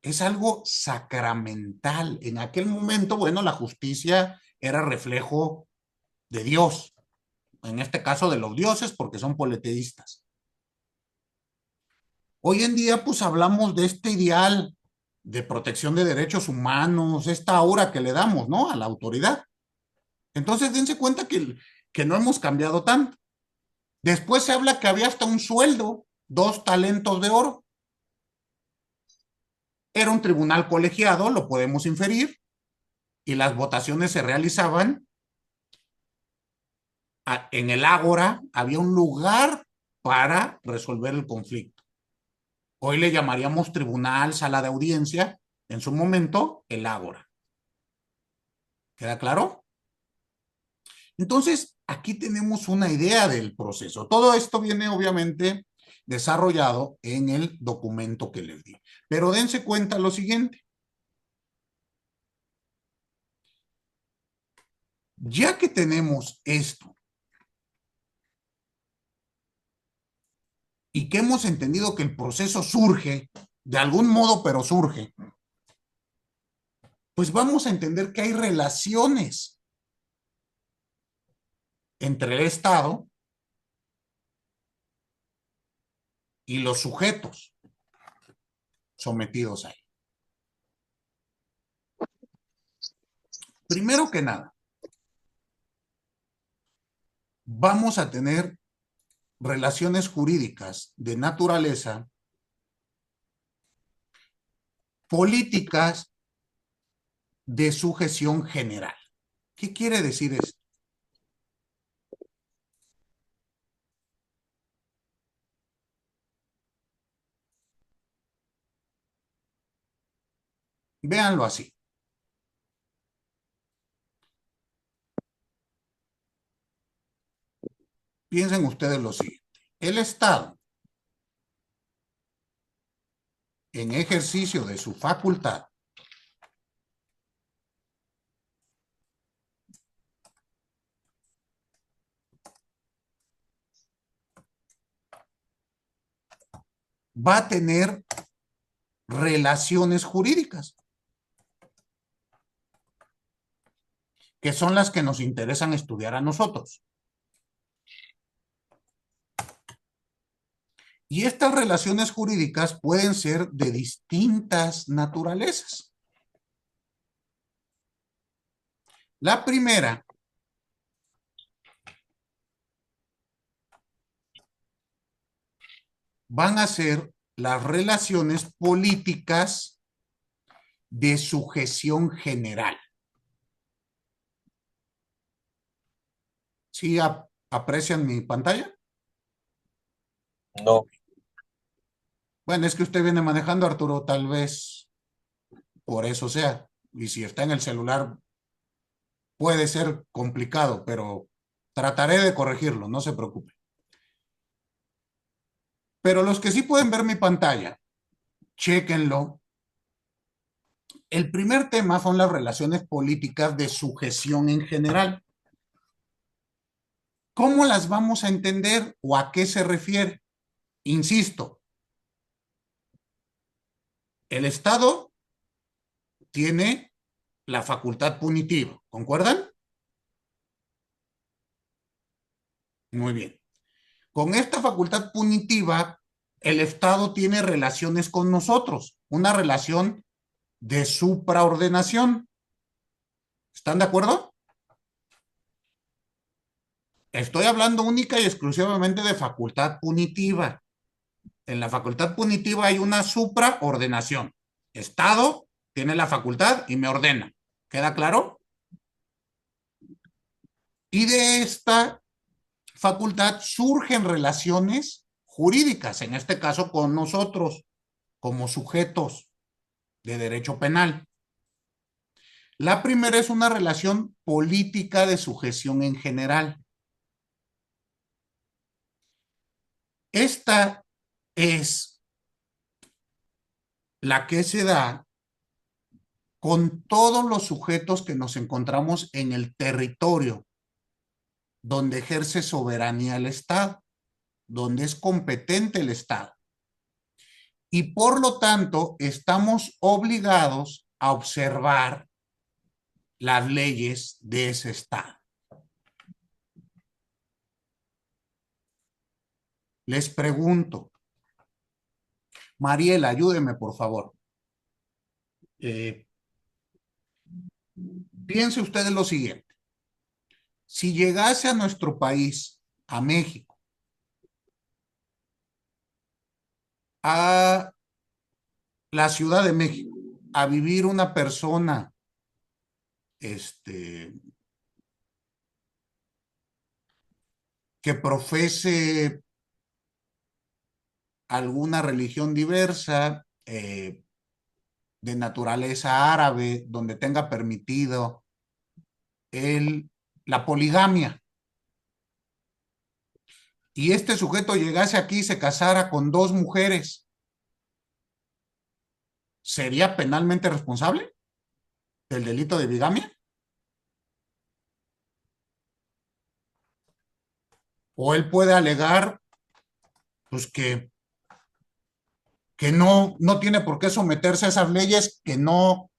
Es algo sacramental. En aquel momento, bueno, la justicia era reflejo de Dios, en este caso de los dioses, porque son politeístas. Hoy en día, pues hablamos de este ideal de protección de derechos humanos, esta aura que le damos, ¿no? A la autoridad. Entonces, dense cuenta que no hemos cambiado tanto. Después se habla que había hasta un sueldo, 2 talentos de oro. Era un tribunal colegiado, lo podemos inferir, y las votaciones se realizaban en el ágora, había un lugar para resolver el conflicto. Hoy le llamaríamos tribunal, sala de audiencia, en su momento el ágora. ¿Queda claro? Entonces, aquí tenemos una idea del proceso. Todo esto viene obviamente desarrollado en el documento que les di. Pero dense cuenta lo siguiente. Ya que tenemos esto y que hemos entendido que el proceso surge, de algún modo, pero surge, pues vamos a entender que hay relaciones entre el Estado y los sujetos sometidos a él. Primero que nada, vamos a tener relaciones jurídicas de naturaleza políticas de sujeción general. ¿Qué quiere decir esto? Véanlo así. piensen ustedes lo siguiente. El Estado, en ejercicio de su facultad, va a tener relaciones jurídicas, que son las que nos interesan estudiar a nosotros. Y estas relaciones jurídicas pueden ser de distintas naturalezas. La primera van a ser las relaciones políticas de sujeción general. ¿Sí aprecian mi pantalla? No. Bueno, es que usted viene manejando, Arturo, tal vez por eso sea. Y si está en el celular, puede ser complicado, pero trataré de corregirlo, no se preocupe. Pero los que sí pueden ver mi pantalla, chéquenlo. El primer tema son las relaciones políticas de sujeción en general. ¿Cómo las vamos a entender o a qué se refiere? Insisto, el Estado tiene la facultad punitiva, ¿concuerdan? Muy bien. Con esta facultad punitiva, el Estado tiene relaciones con nosotros, una relación de supraordenación. ¿Están de acuerdo? Estoy hablando única y exclusivamente de facultad punitiva. En la facultad punitiva hay una supraordenación. Estado tiene la facultad y me ordena. ¿Queda claro? Y de esta facultad surgen relaciones jurídicas, en este caso con nosotros, como sujetos de derecho penal. La primera es una relación política de sujeción en general. Esta es la que se da con todos los sujetos que nos encontramos en el territorio donde ejerce soberanía el Estado, donde es competente el Estado. Y por lo tanto, estamos obligados a observar las leyes de ese Estado. Les pregunto, Mariela, ayúdeme por favor. Piense usted en lo siguiente. Si llegase a nuestro país, a México, a la Ciudad de México, a vivir una persona que profese alguna religión diversa, de naturaleza árabe, donde tenga permitido la poligamia. Y este sujeto llegase aquí y se casara con 2 mujeres, ¿sería penalmente responsable del delito de bigamia? ¿O él puede alegar pues que no tiene por qué someterse a esas leyes, que él no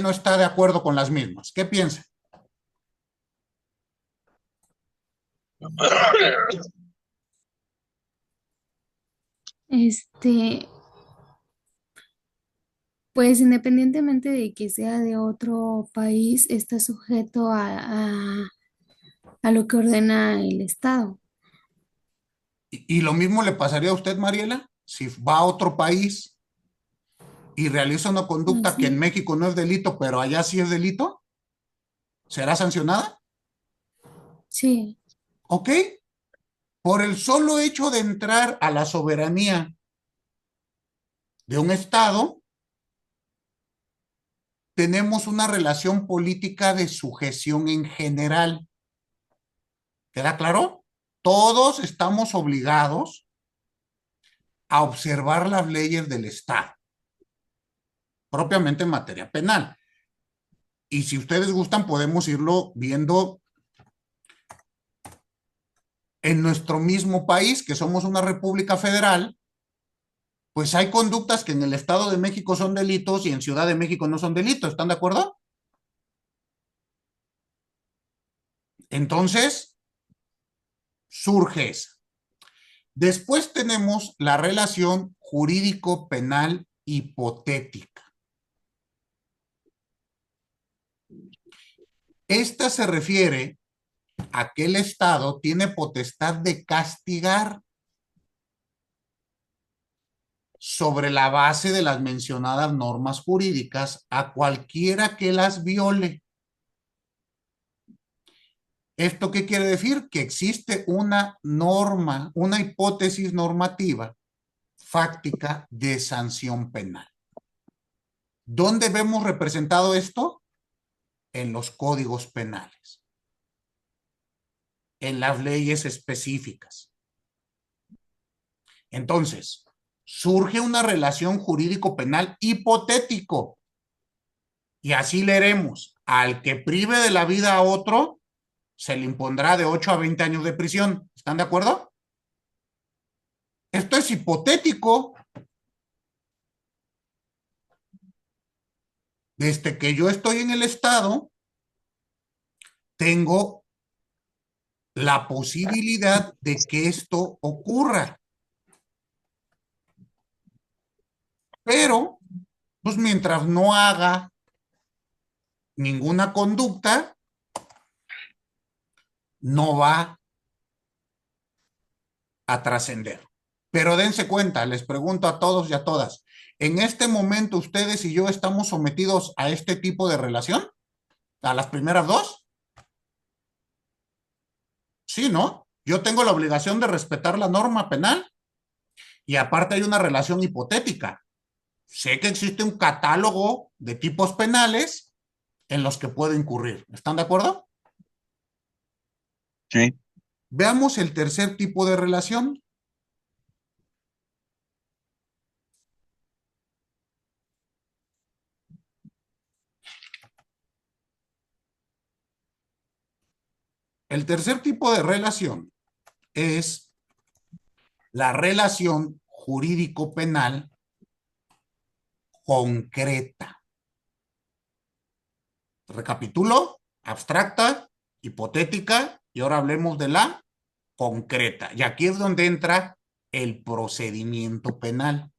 está de acuerdo con las mismas? ¿Qué piensa? Pues independientemente de que sea de otro país, está sujeto a lo que ordena el Estado. ¿Y lo mismo le pasaría a usted, Mariela? Si va a otro país y realiza una conducta que en México no es delito, pero allá sí es delito, ¿será sancionada? Sí. ¿Ok? Por el solo hecho de entrar a la soberanía de un Estado, tenemos una relación política de sujeción en general. ¿Queda claro? todos estamos obligados a observar las leyes del Estado, propiamente en materia penal. Y si ustedes gustan, podemos irlo viendo en nuestro mismo país, que somos una república federal. Pues hay conductas que en el Estado de México son delitos y en Ciudad de México no son delitos. ¿Están de acuerdo? Entonces, surge esa. Después tenemos la relación jurídico-penal hipotética. Esta se refiere a que el Estado tiene potestad de castigar sobre la base de las mencionadas normas jurídicas a cualquiera que las viole. ¿Esto qué quiere decir? Que existe una norma, una hipótesis normativa fáctica de sanción penal. ¿Dónde vemos representado esto? En los códigos penales, en las leyes específicas. Entonces, surge una relación jurídico-penal hipotético. Y así leeremos: al que prive de la vida a otro, se le impondrá de 8 a 20 años de prisión. ¿Están de acuerdo? Esto es hipotético. Desde que yo estoy en el Estado, tengo la posibilidad de que esto ocurra. Pero, pues mientras no haga ninguna conducta, no va a trascender. Pero dense cuenta, les pregunto a todos y a todas, ¿en este momento ustedes y yo estamos sometidos a este tipo de relación? ¿A las primeras dos? Sí, ¿no? Yo tengo la obligación de respetar la norma penal y aparte hay una relación hipotética. Sé que existe un catálogo de tipos penales en los que puedo incurrir. ¿Están de acuerdo? Sí. Veamos el tercer tipo de relación. El tercer tipo de relación es la relación jurídico-penal concreta. Recapitulo: abstracta, hipotética, y ahora hablemos de la concreta. Y aquí es donde entra el procedimiento penal.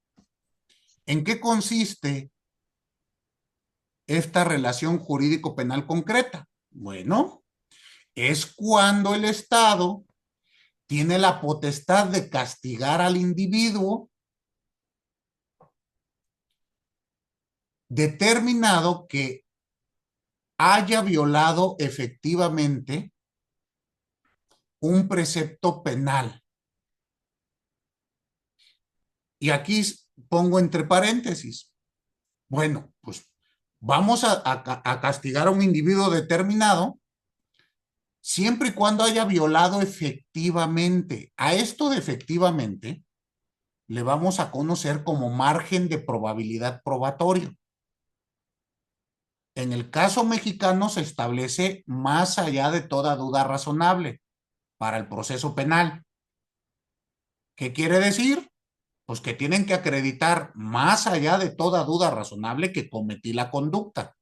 ¿En qué consiste esta relación jurídico-penal concreta? Bueno, es cuando el Estado tiene la potestad de castigar al individuo determinado que haya violado efectivamente un precepto penal. Y aquí pongo entre paréntesis: bueno, pues vamos a castigar a un individuo determinado siempre y cuando haya violado efectivamente. A esto de efectivamente le vamos a conocer como margen de probabilidad probatorio. En el caso mexicano se establece más allá de toda duda razonable para el proceso penal. ¿Qué quiere decir? Pues que tienen que acreditar más allá de toda duda razonable que cometí la conducta.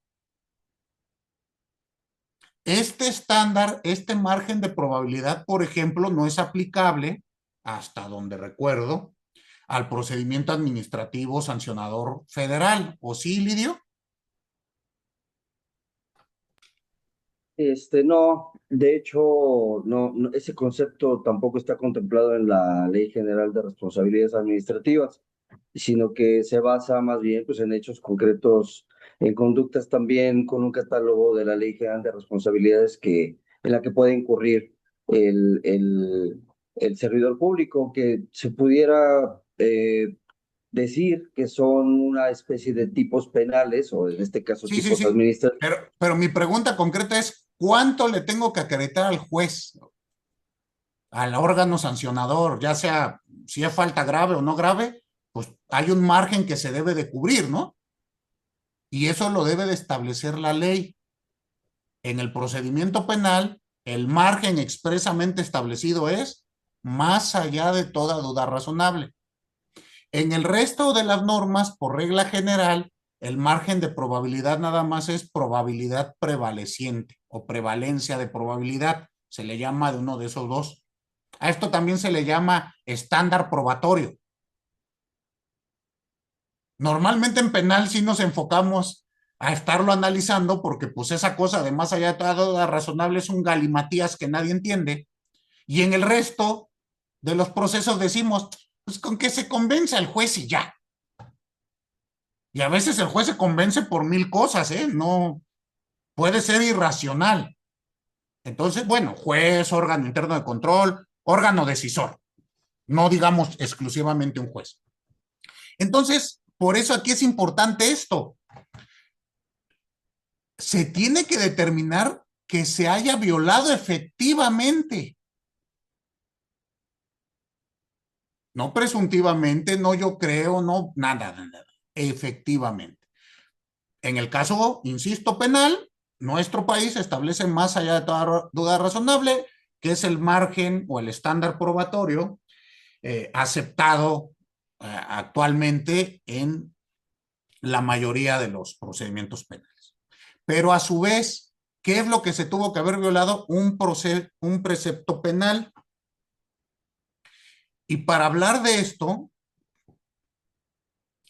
Este estándar, este margen de probabilidad, por ejemplo, no es aplicable, hasta donde recuerdo, al procedimiento administrativo sancionador federal. ¿O sí, Lidio? No, de hecho, ese concepto tampoco está contemplado en la Ley General de Responsabilidades Administrativas, sino que se basa más bien pues, en hechos concretos, en conductas también con un catálogo de la Ley General de Responsabilidades en la que puede incurrir el, el, el servidor público, que se pudiera decir que son una especie de tipos penales, o en este caso Sí, sí, tipos sí. administrativos. Pero mi pregunta concreta es: ¿cuánto le tengo que acreditar al juez? al órgano sancionador, ya sea si es falta grave o no grave, pues hay un margen que se debe de cubrir, ¿no? Y eso lo debe de establecer la ley. En el procedimiento penal, el margen expresamente establecido es más allá de toda duda razonable. En el resto de las normas, por regla general, el margen de probabilidad nada más es probabilidad prevaleciente o prevalencia de probabilidad. Se le llama de uno de esos dos. A esto también se le llama estándar probatorio. Normalmente en penal sí nos enfocamos a estarlo analizando porque pues esa cosa de más allá de toda duda razonable es un galimatías que nadie entiende. Y en el resto de los procesos decimos, pues con que se convence al juez y ya. Y a veces el juez se convence por mil cosas, ¿eh? No puede ser irracional. Entonces, bueno, juez, órgano interno de control, órgano decisor, no digamos exclusivamente un juez. Entonces, por eso aquí es importante esto. Se tiene que determinar que se haya violado efectivamente. No presuntivamente, no yo creo, no, nada, nada. Efectivamente. En el caso, insisto, penal, nuestro país establece más allá de toda duda razonable, que es el margen o el estándar probatorio aceptado actualmente en la mayoría de los procedimientos penales. Pero a su vez, ¿qué es lo que se tuvo que haber violado? Un precepto penal. Y para hablar de esto,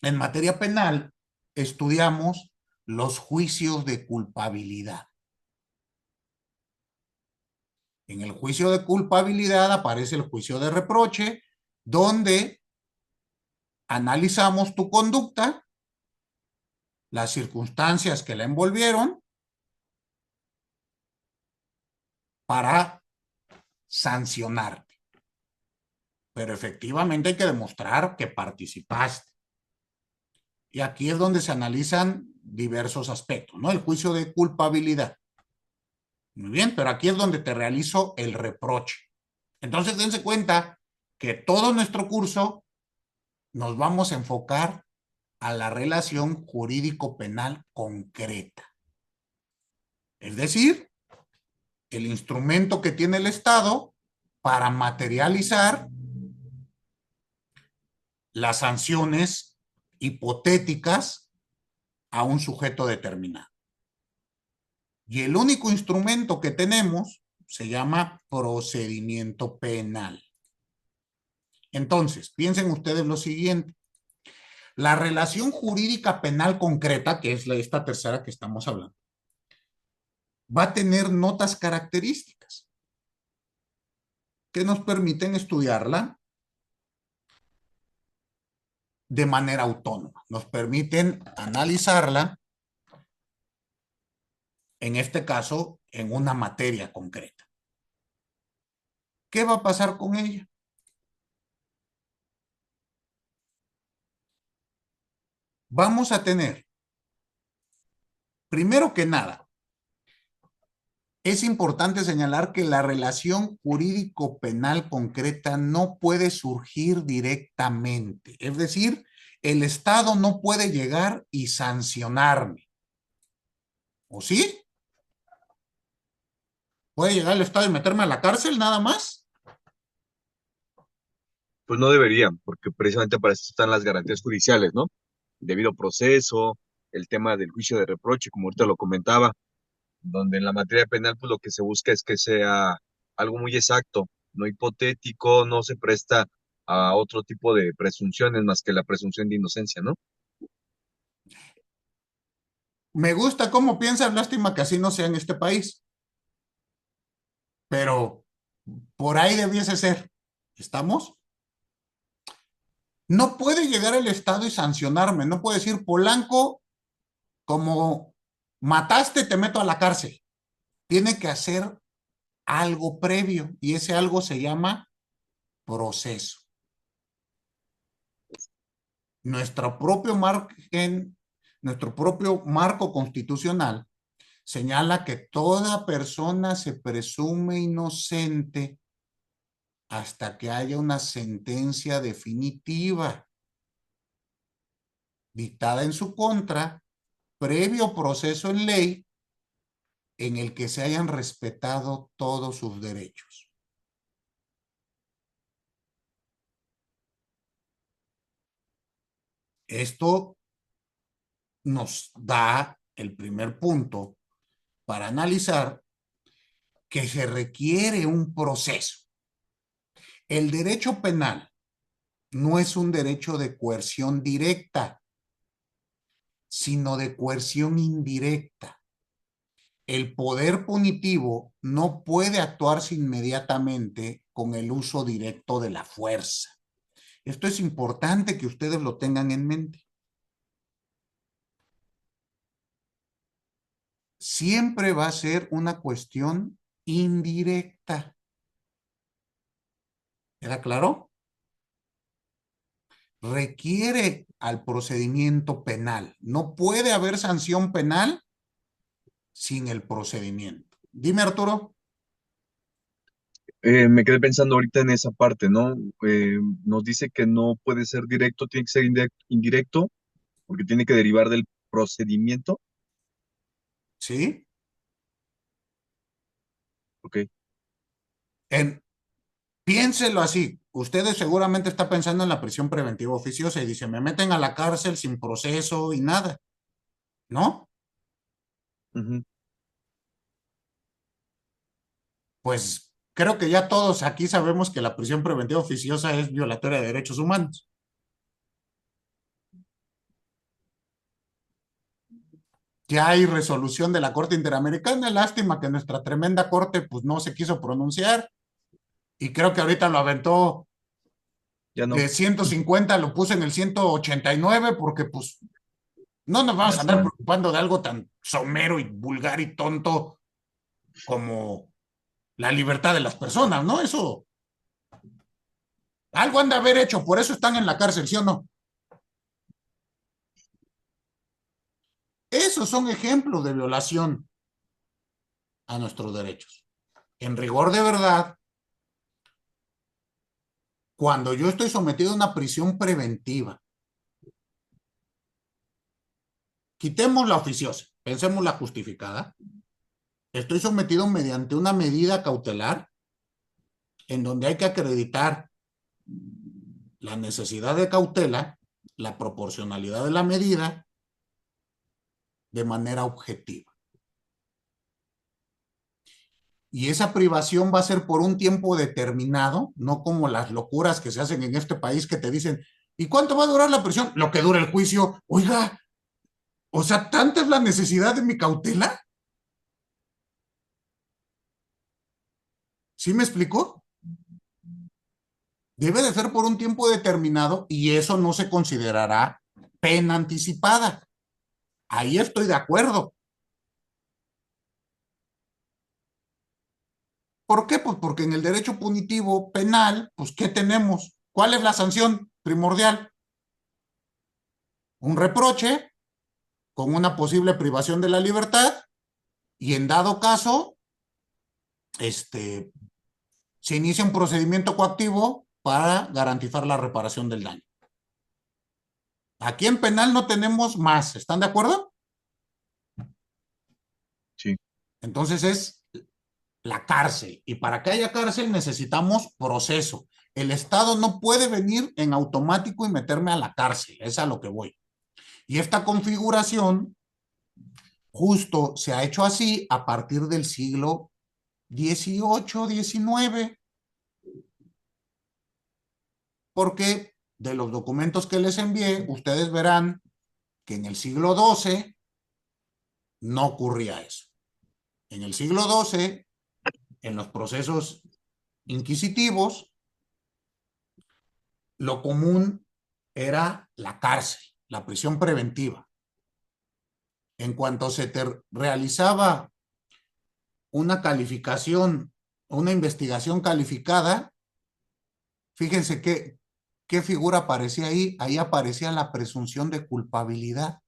en materia penal, estudiamos los juicios de culpabilidad. En el juicio de culpabilidad aparece el juicio de reproche, donde analizamos tu conducta, las circunstancias que la envolvieron, para sancionarte. Pero efectivamente hay que demostrar que participaste. Y aquí es donde se analizan diversos aspectos, ¿no? El juicio de culpabilidad. Muy bien, pero aquí es donde te realizo el reproche. Entonces, dense cuenta que todo nuestro curso nos vamos a enfocar a la relación jurídico-penal concreta. Es decir, el instrumento que tiene el Estado para materializar las sanciones hipotéticas a un sujeto determinado. Y el único instrumento que tenemos se llama procedimiento penal. Entonces, piensen ustedes lo siguiente. La relación jurídica penal concreta, que es esta tercera que estamos hablando, va a tener notas características que nos permiten estudiarla de manera autónoma. Nos permiten analizarla, en este caso, en una materia concreta. ¿Qué va a pasar con ella? Vamos a tener, primero que nada, es importante señalar que la relación jurídico-penal concreta no puede surgir directamente. Es decir, el Estado no puede llegar y sancionarme. ¿O sí? ¿Puede llegar el Estado y meterme a la cárcel nada más? Pues no deberían, porque precisamente para eso están las garantías judiciales, ¿no? Debido proceso, el tema del juicio de reproche, como ahorita lo comentaba, donde en la materia penal pues lo que se busca es que sea algo muy exacto, no hipotético, no se presta a otro tipo de presunciones más que la presunción de inocencia, ¿no? Me gusta cómo piensas, lástima que así no sea en este país. Pero por ahí debiese ser. ¿Estamos? No puede llegar el Estado y sancionarme. No puede decir, Polanco, como mataste, te meto a la cárcel. Tiene que hacer algo previo y ese algo se llama proceso. Nuestro propio margen, nuestro propio marco constitucional señala que toda persona se presume inocente hasta que haya una sentencia definitiva dictada en su contra, previo proceso en ley en el que se hayan respetado todos sus derechos. Esto nos da el primer punto para analizar que se requiere un proceso. El derecho penal no es un derecho de coerción directa, sino de coerción indirecta. El poder punitivo no puede actuarse inmediatamente con el uso directo de la fuerza. Esto es importante que ustedes lo tengan en mente. Siempre va a ser una cuestión indirecta. ¿Era claro? Requiere al procedimiento penal. No puede haber sanción penal sin el procedimiento. Dime, Arturo. Me quedé pensando ahorita en esa parte, ¿no? Nos dice que no puede ser directo, tiene que ser indirecto, porque tiene que derivar del procedimiento. ¿Sí? Ok. Piénselo así. Ustedes seguramente están pensando en la prisión preventiva oficiosa y dicen, me meten a la cárcel sin proceso y nada. ¿No? Ujú. Pues creo que ya todos aquí sabemos que la prisión preventiva oficiosa es violatoria de derechos humanos. Ya hay resolución de la Corte Interamericana. Lástima que nuestra tremenda Corte pues no se quiso pronunciar y creo que ahorita lo aventó Ya no. de 150, lo puso en el 189 porque pues no nos vamos a andar Bastante. preocupando de algo tan somero y vulgar y tonto como la libertad de las personas, ¿no? Eso, algo han de haber hecho, por eso están en la cárcel, ¿sí o no? Esos son ejemplos de violación a nuestros derechos. En rigor de verdad, cuando yo estoy sometido a una prisión preventiva, quitemos la oficiosa, pensemos la justificada, estoy sometido mediante una medida cautelar en donde hay que acreditar la necesidad de cautela, la proporcionalidad de la medida de manera objetiva. Y esa privación va a ser por un tiempo determinado, no como las locuras que se hacen en este país que te dicen, ¿y cuánto va a durar la prisión? Lo que dura el juicio. Oiga, o sea, ¿tanta es la necesidad de mi cautela? ¿Sí me explicó? Debe de ser por un tiempo determinado y eso no se considerará pena anticipada. Ahí estoy de acuerdo. ¿Por qué? Pues porque en el derecho punitivo penal, pues ¿qué tenemos? ¿Cuál es la sanción primordial? Un reproche con una posible privación de la libertad y en dado caso, se inicia un procedimiento coactivo para garantizar la reparación del daño. Aquí en penal no tenemos más, ¿están de acuerdo? Sí. Entonces es la cárcel y para que haya cárcel necesitamos proceso. El Estado no puede venir en automático y meterme a la cárcel, es a lo que voy. Y esta configuración justo se ha hecho así a partir del siglo XVIII, XIX, porque de los documentos que les envié, ustedes verán que en el siglo XII no ocurría eso. En el siglo XII, en los procesos inquisitivos, lo común era la cárcel, la prisión preventiva. En cuanto se realizaba una calificación, una investigación calificada, fíjense qué figura aparecía ahí. Ahí aparecía la presunción de culpabilidad.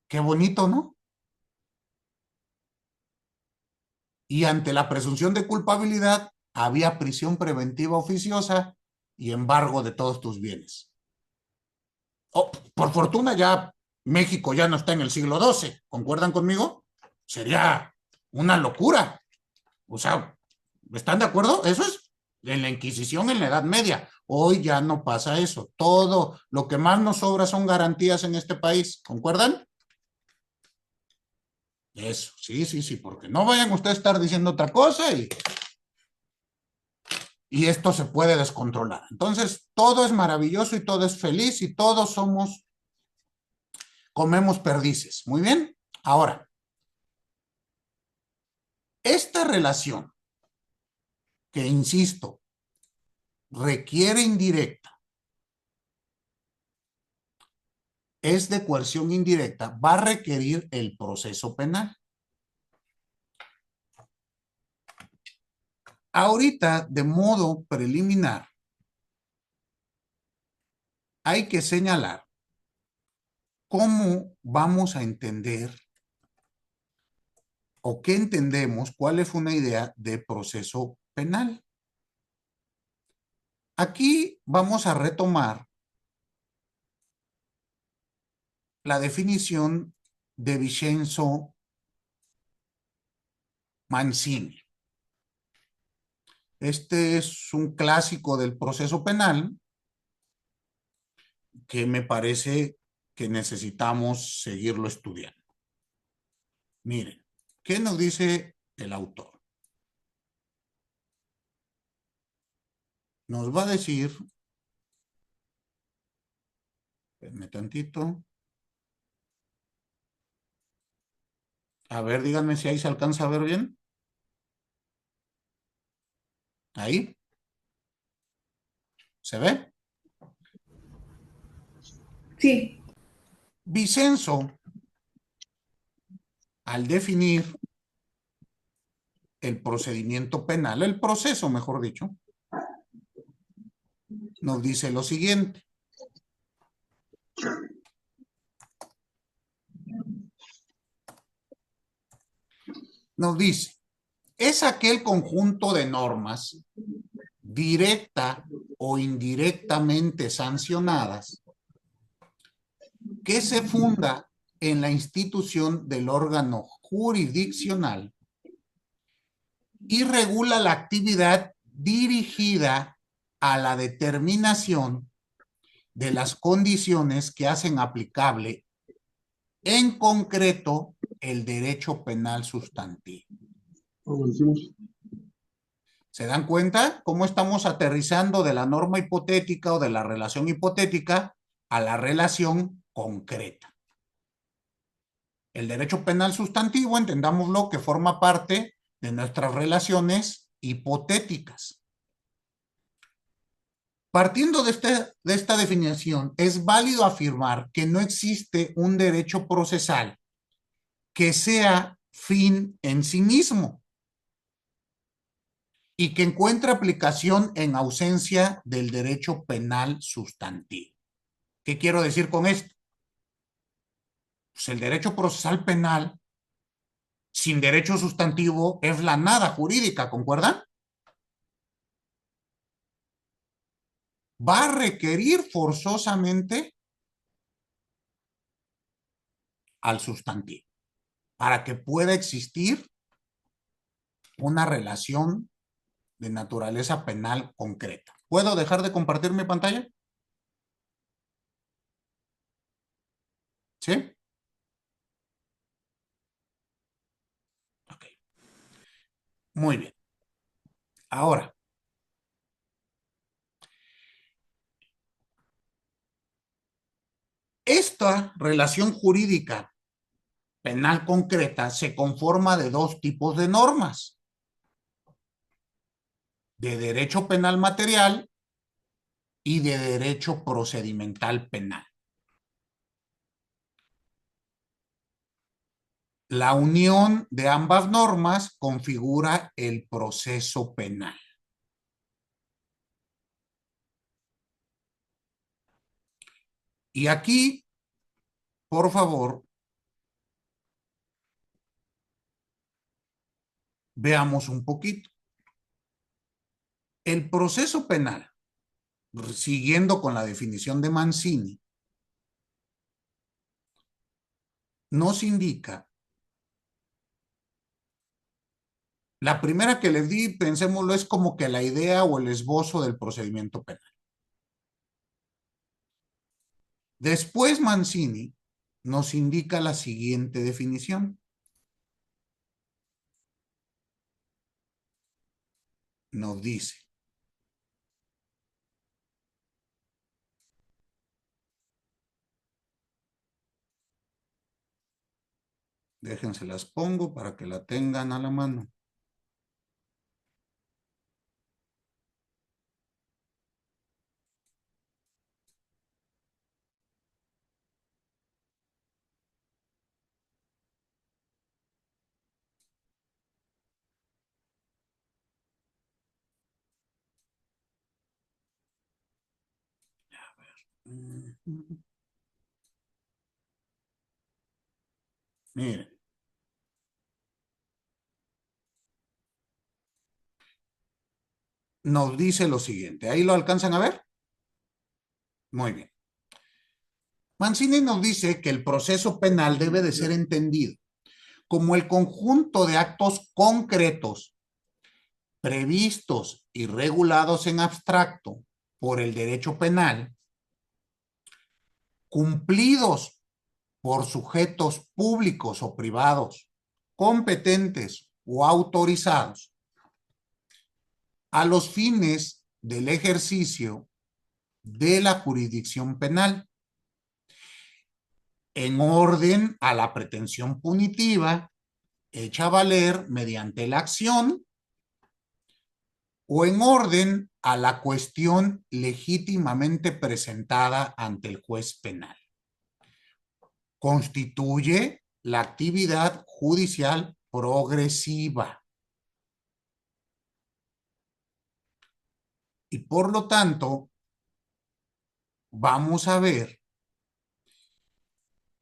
Qué bonito, ¿no? Y ante la presunción de culpabilidad, había prisión preventiva oficiosa y embargo de todos tus bienes. Oh, por fortuna ya México ya no está en el siglo XII, ¿concuerdan conmigo? Sería una locura. O sea, ¿están de acuerdo? Eso es en la Inquisición en la Edad Media. Hoy ya no pasa eso. Todo lo que más nos sobra son garantías en este país. ¿Concuerdan? Eso, sí, sí, sí, porque no vayan ustedes a estar diciendo otra cosa y esto se puede descontrolar. Entonces, todo es maravilloso y todo es feliz y todos comemos perdices. Muy bien. Ahora, esta relación que, insisto, requiere indirecta, es de coerción indirecta, va a requerir el proceso penal. Ahorita, de modo preliminar, hay que señalar cómo vamos a entender o qué entendemos, cuál es una idea de proceso penal. Aquí vamos a retomar la definición de Vincenzo Mancini. Este es un clásico del proceso penal que me parece que necesitamos seguirlo estudiando. Miren, ¿qué nos dice el autor? Nos va a decir, espérenme tantito, a ver, díganme si ahí se alcanza a ver bien. Ahí, ¿se ve? Sí. Vincenzo, al definir el procedimiento penal, el proceso, mejor dicho, nos dice lo siguiente. Nos dice, es aquel conjunto de normas directa o indirectamente sancionadas que se funda en la institución del órgano jurisdiccional y regula la actividad dirigida a la determinación de las condiciones que hacen aplicable en concreto el derecho penal sustantivo. ¿Se dan cuenta cómo estamos aterrizando de la norma hipotética o de la relación hipotética a la relación concreta? El derecho penal sustantivo, entendámoslo, que forma parte de nuestras relaciones hipotéticas. Partiendo de esta definición, es válido afirmar que no existe un derecho procesal que sea fin en sí mismo y que encuentre aplicación en ausencia del derecho penal sustantivo. ¿Qué quiero decir con esto? Pues el derecho procesal penal sin derecho sustantivo es la nada jurídica, ¿concuerdan? Va a requerir forzosamente al sustantivo para que pueda existir una relación de naturaleza penal concreta. ¿Puedo dejar de compartir mi pantalla? ¿Sí? Ok. Muy bien. Ahora, esta relación jurídica penal concreta se conforma de dos tipos de normas: de derecho penal material y de derecho procedimental penal. La unión de ambas normas configura el proceso penal. Y aquí, por favor, Veamos un poquito. El proceso penal, siguiendo con la definición de Mancini, nos indica, la primera que les di, pensémoslo, es como que la idea o el esbozo del procedimiento penal. Después Mancini nos indica la siguiente definición. Nos dice: déjense las pongo para que la tengan a la mano. Miren. Nos dice lo siguiente. ¿Ahí lo alcanzan a ver? Muy bien. Mancini nos dice que el proceso penal debe de ser entendido como el conjunto de actos concretos previstos y regulados en abstracto por el derecho penal, cumplidos por sujetos públicos o privados, competentes o autorizados, a los fines del ejercicio de la jurisdicción penal, en orden a la pretensión punitiva hecha a valer mediante la acción o en orden a la cuestión legítimamente presentada ante el juez penal. Constituye la actividad judicial progresiva. Y por lo tanto, vamos a ver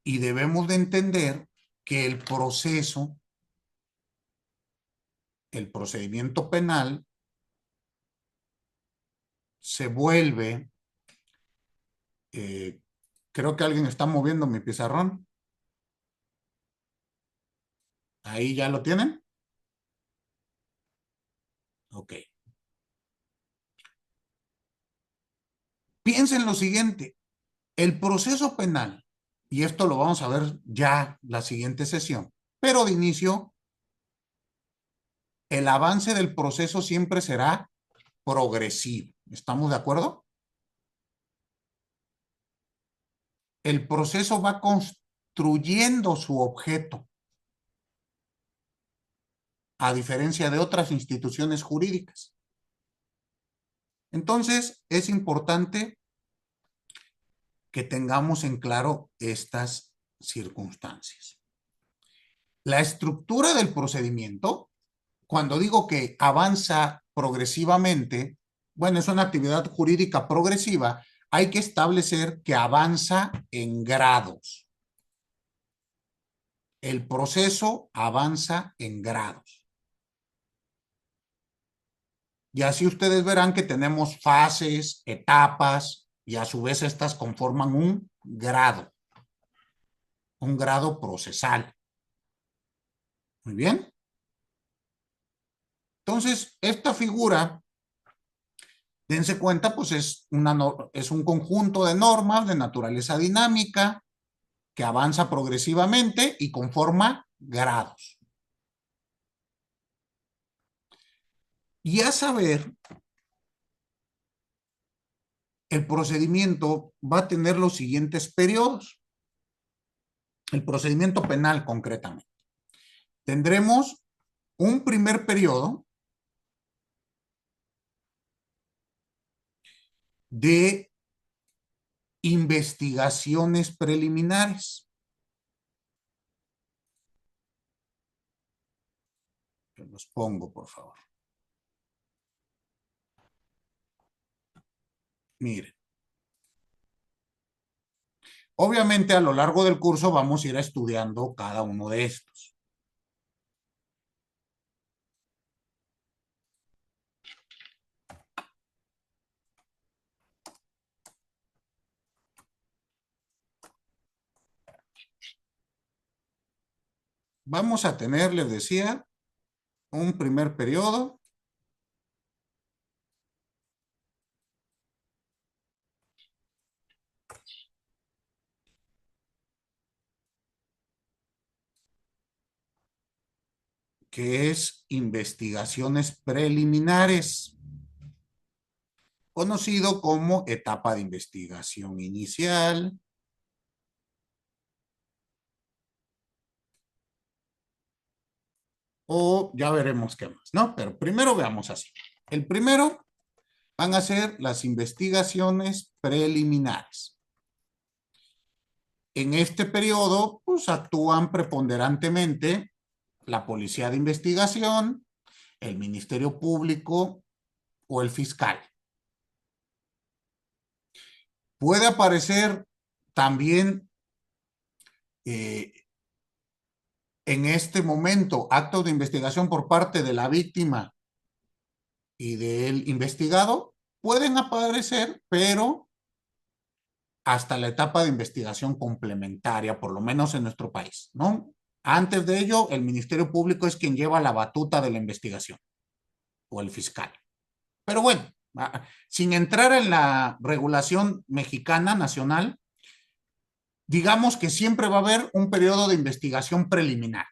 y debemos de entender que el procedimiento penal se vuelve, creo que alguien está moviendo mi pizarrón. ¿Ahí ya lo tienen? Ok. Piensen lo siguiente, el proceso penal, y esto lo vamos a ver ya la siguiente sesión, pero de inicio, el avance del proceso siempre será progresivo. ¿Estamos de acuerdo? El proceso va construyendo su objeto, a diferencia de otras instituciones jurídicas. Entonces, es importante que tengamos en claro estas circunstancias. La estructura del procedimiento, cuando digo que avanza progresivamente, bueno, es una actividad jurídica progresiva, hay que establecer que avanza en grados. El proceso avanza en grados. Y así ustedes verán que tenemos fases, etapas, y a su vez estas conforman un grado procesal. Muy bien. Entonces, esta figura, dense cuenta, pues es un conjunto de normas de naturaleza dinámica que avanza progresivamente y conforma grados. Y a saber, el procedimiento va a tener los siguientes periodos. El procedimiento penal, concretamente. Tendremos un primer periodo de investigaciones preliminares. Los pongo, por favor. Miren. Obviamente, a lo largo del curso vamos a ir estudiando cada uno de estos. vamos a tener, les decía, un primer periodo que es investigaciones preliminares, conocido como etapa de investigación inicial, o ya veremos qué más, ¿no? Pero primero veamos así. El primero van a ser las investigaciones preliminares. En este periodo, pues actúan preponderantemente la policía de investigación, el Ministerio Público o el fiscal. Puede aparecer también en este momento actos de investigación por parte de la víctima y del investigado. Pueden aparecer, pero hasta la etapa de investigación complementaria, por lo menos en nuestro país, ¿no? Antes de ello, el Ministerio Público es quien lleva la batuta de la investigación, o el fiscal. Pero bueno, sin entrar en la regulación mexicana nacional, digamos que siempre va a haber un periodo de investigación preliminar,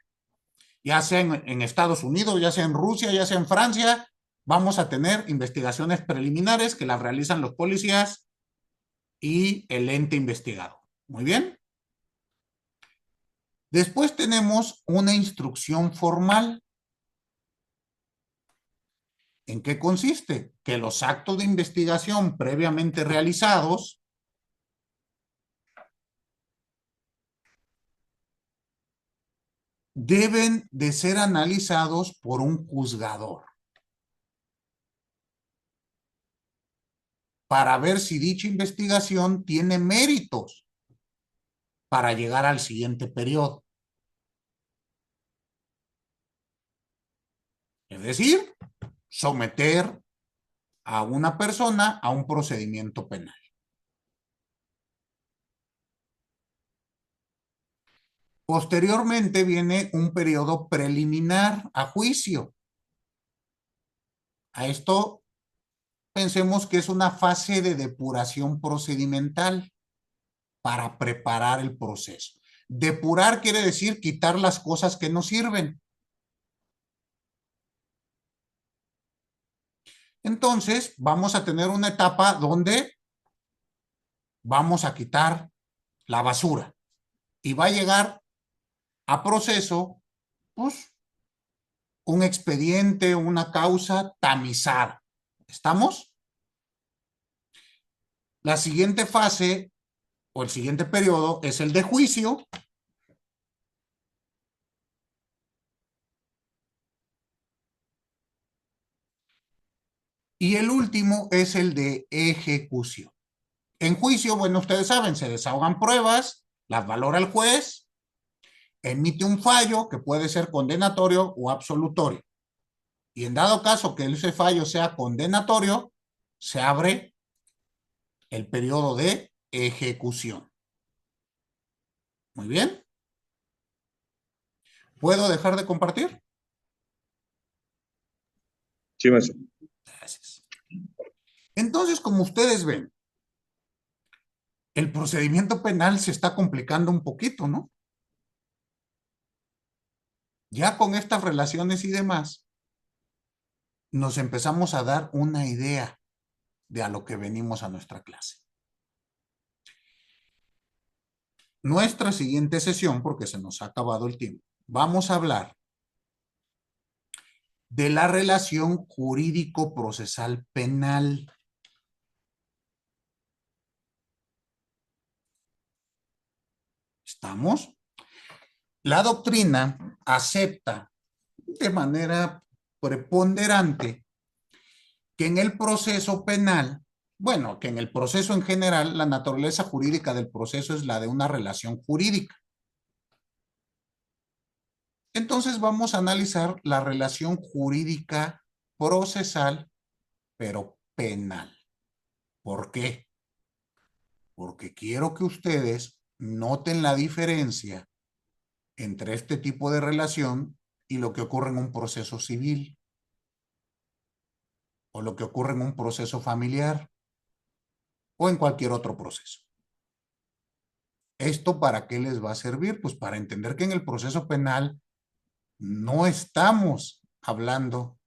ya sea en Estados Unidos, ya sea en Rusia, ya sea en Francia, vamos a tener investigaciones preliminares que las realizan los policías y el ente investigado. Muy bien. Después tenemos una instrucción formal. ¿En qué consiste? Que los actos de investigación previamente realizados deben de ser analizados por un juzgador para ver si dicha investigación tiene méritos para llegar al siguiente periodo. Es decir, someter a una persona a un procedimiento penal. Posteriormente viene un periodo preliminar a juicio. A esto pensemos que es una fase de depuración procedimental para preparar el proceso. Depurar quiere decir quitar las cosas que no sirven. Entonces, vamos a tener una etapa donde vamos a quitar la basura y va a llegar a proceso, pues, un expediente, una causa tamizada. ¿Estamos? La siguiente fase o el siguiente periodo es el de juicio. Y el último es el de ejecución. En juicio, bueno, ustedes saben, se desahogan pruebas, las valora el juez, emite un fallo que puede ser condenatorio o absolutorio. Y en dado caso que ese fallo sea condenatorio, se abre el periodo de ejecución. Muy bien. ¿Puedo dejar de compartir? Sí, maestro. Gracias. Entonces, como ustedes ven, el procedimiento penal se está complicando un poquito, ¿no? Ya con estas relaciones y demás, nos empezamos a dar una idea de a lo que venimos a nuestra clase. Nuestra siguiente sesión, porque se nos ha acabado el tiempo, vamos a hablar de la relación jurídico-procesal penal. ¿Estamos? La doctrina acepta de manera preponderante que en el proceso penal, bueno, que en el proceso en general, la naturaleza jurídica del proceso es la de una relación jurídica. Entonces vamos a analizar la relación jurídica procesal, pero penal. ¿Por qué? Porque quiero que ustedes noten la diferencia entre este tipo de relación y lo que ocurre en un proceso civil o lo que ocurre en un proceso familiar o en cualquier otro proceso. ¿Esto para qué les va a servir? Pues para entender que en el proceso penal no estamos hablando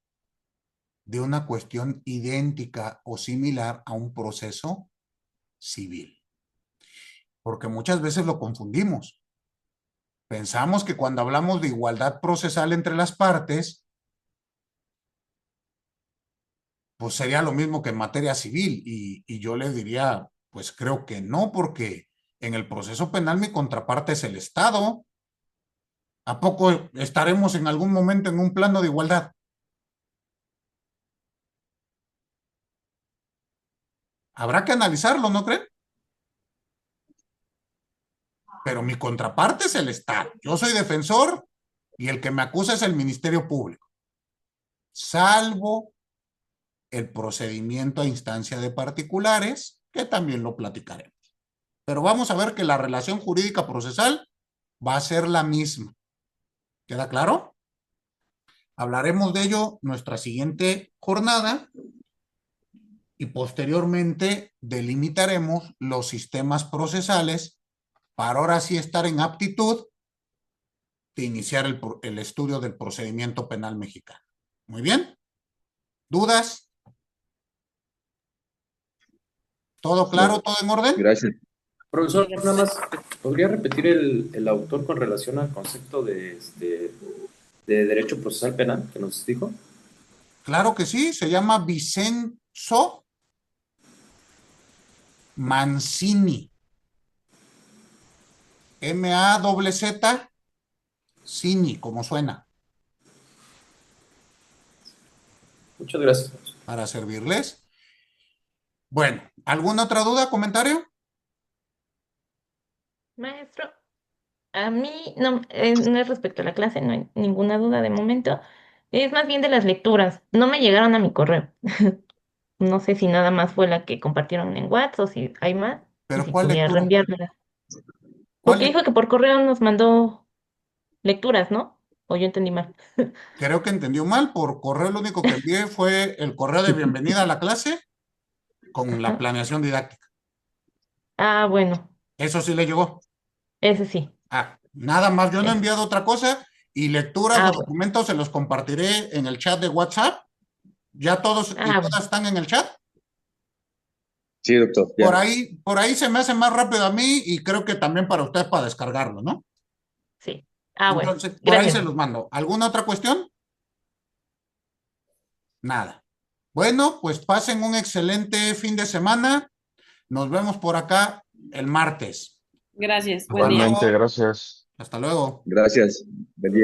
de una cuestión idéntica o similar a un proceso civil. Porque muchas veces lo confundimos. Pensamos que cuando hablamos de igualdad procesal entre las partes, pues sería lo mismo que en materia civil. Y yo les diría, pues creo que no, porque en el proceso penal mi contraparte es el Estado. ¿A poco estaremos en algún momento en un plano de igualdad? Habrá que analizarlo, ¿no creen? Pero mi contraparte es el Estado. Yo soy defensor y el que me acusa es el Ministerio Público. Salvo el procedimiento a instancia de particulares, que también lo platicaremos. Pero vamos a ver que la relación jurídica procesal va a ser la misma. ¿Queda claro? Hablaremos de ello nuestra siguiente jornada y posteriormente delimitaremos los sistemas procesales para ahora sí estar en aptitud de iniciar el estudio del procedimiento penal mexicano. Muy bien. ¿Dudas? ¿Todo claro? ¿Todo en orden? Gracias. Profesor, nada más, ¿podría repetir el autor con relación al concepto de derecho procesal penal que nos dijo? Claro que sí, se llama Vincenzo Mancini. M-A-Z-Z, Cini, como suena. Muchas gracias. Para servirles. Bueno, ¿alguna otra duda, comentario? Maestro, a mí no es respecto a la clase, no hay ninguna duda de momento. Es más bien de las lecturas. No me llegaron a mi correo. No sé si nada más fue la que compartieron en WhatsApp o si hay más. Y ¿Pero si cuál pudiera lectura? reenviármela. ¿Cuál Porque dijo que por correo nos mandó lecturas, ¿no? O yo entendí mal. Creo que entendió mal. Por correo lo único que envié fue el correo de bienvenida a la clase con la Ajá. planeación didáctica. Ah, bueno, Eso sí le llegó. ese sí. Ah, nada más. Yo no he Ese. enviado otra cosa y lecturas, Ah, los bueno. documentos se los compartiré en el chat de WhatsApp. ¿Ya todos y Ah, todas bueno. están en el chat? Sí, doctor, ya. Por ahí se me hace más rápido a mí y creo que también para usted para descargarlo, ¿no? Sí. Ah, bueno. Entonces, por ahí se Gracias. los mando. ¿Alguna otra cuestión? Nada. Bueno, pues pasen un excelente fin de semana. Nos vemos por acá el martes. Gracias. Buen Hasta día. luego. Igualmente, gracias. Hasta luego. Gracias. Buen día.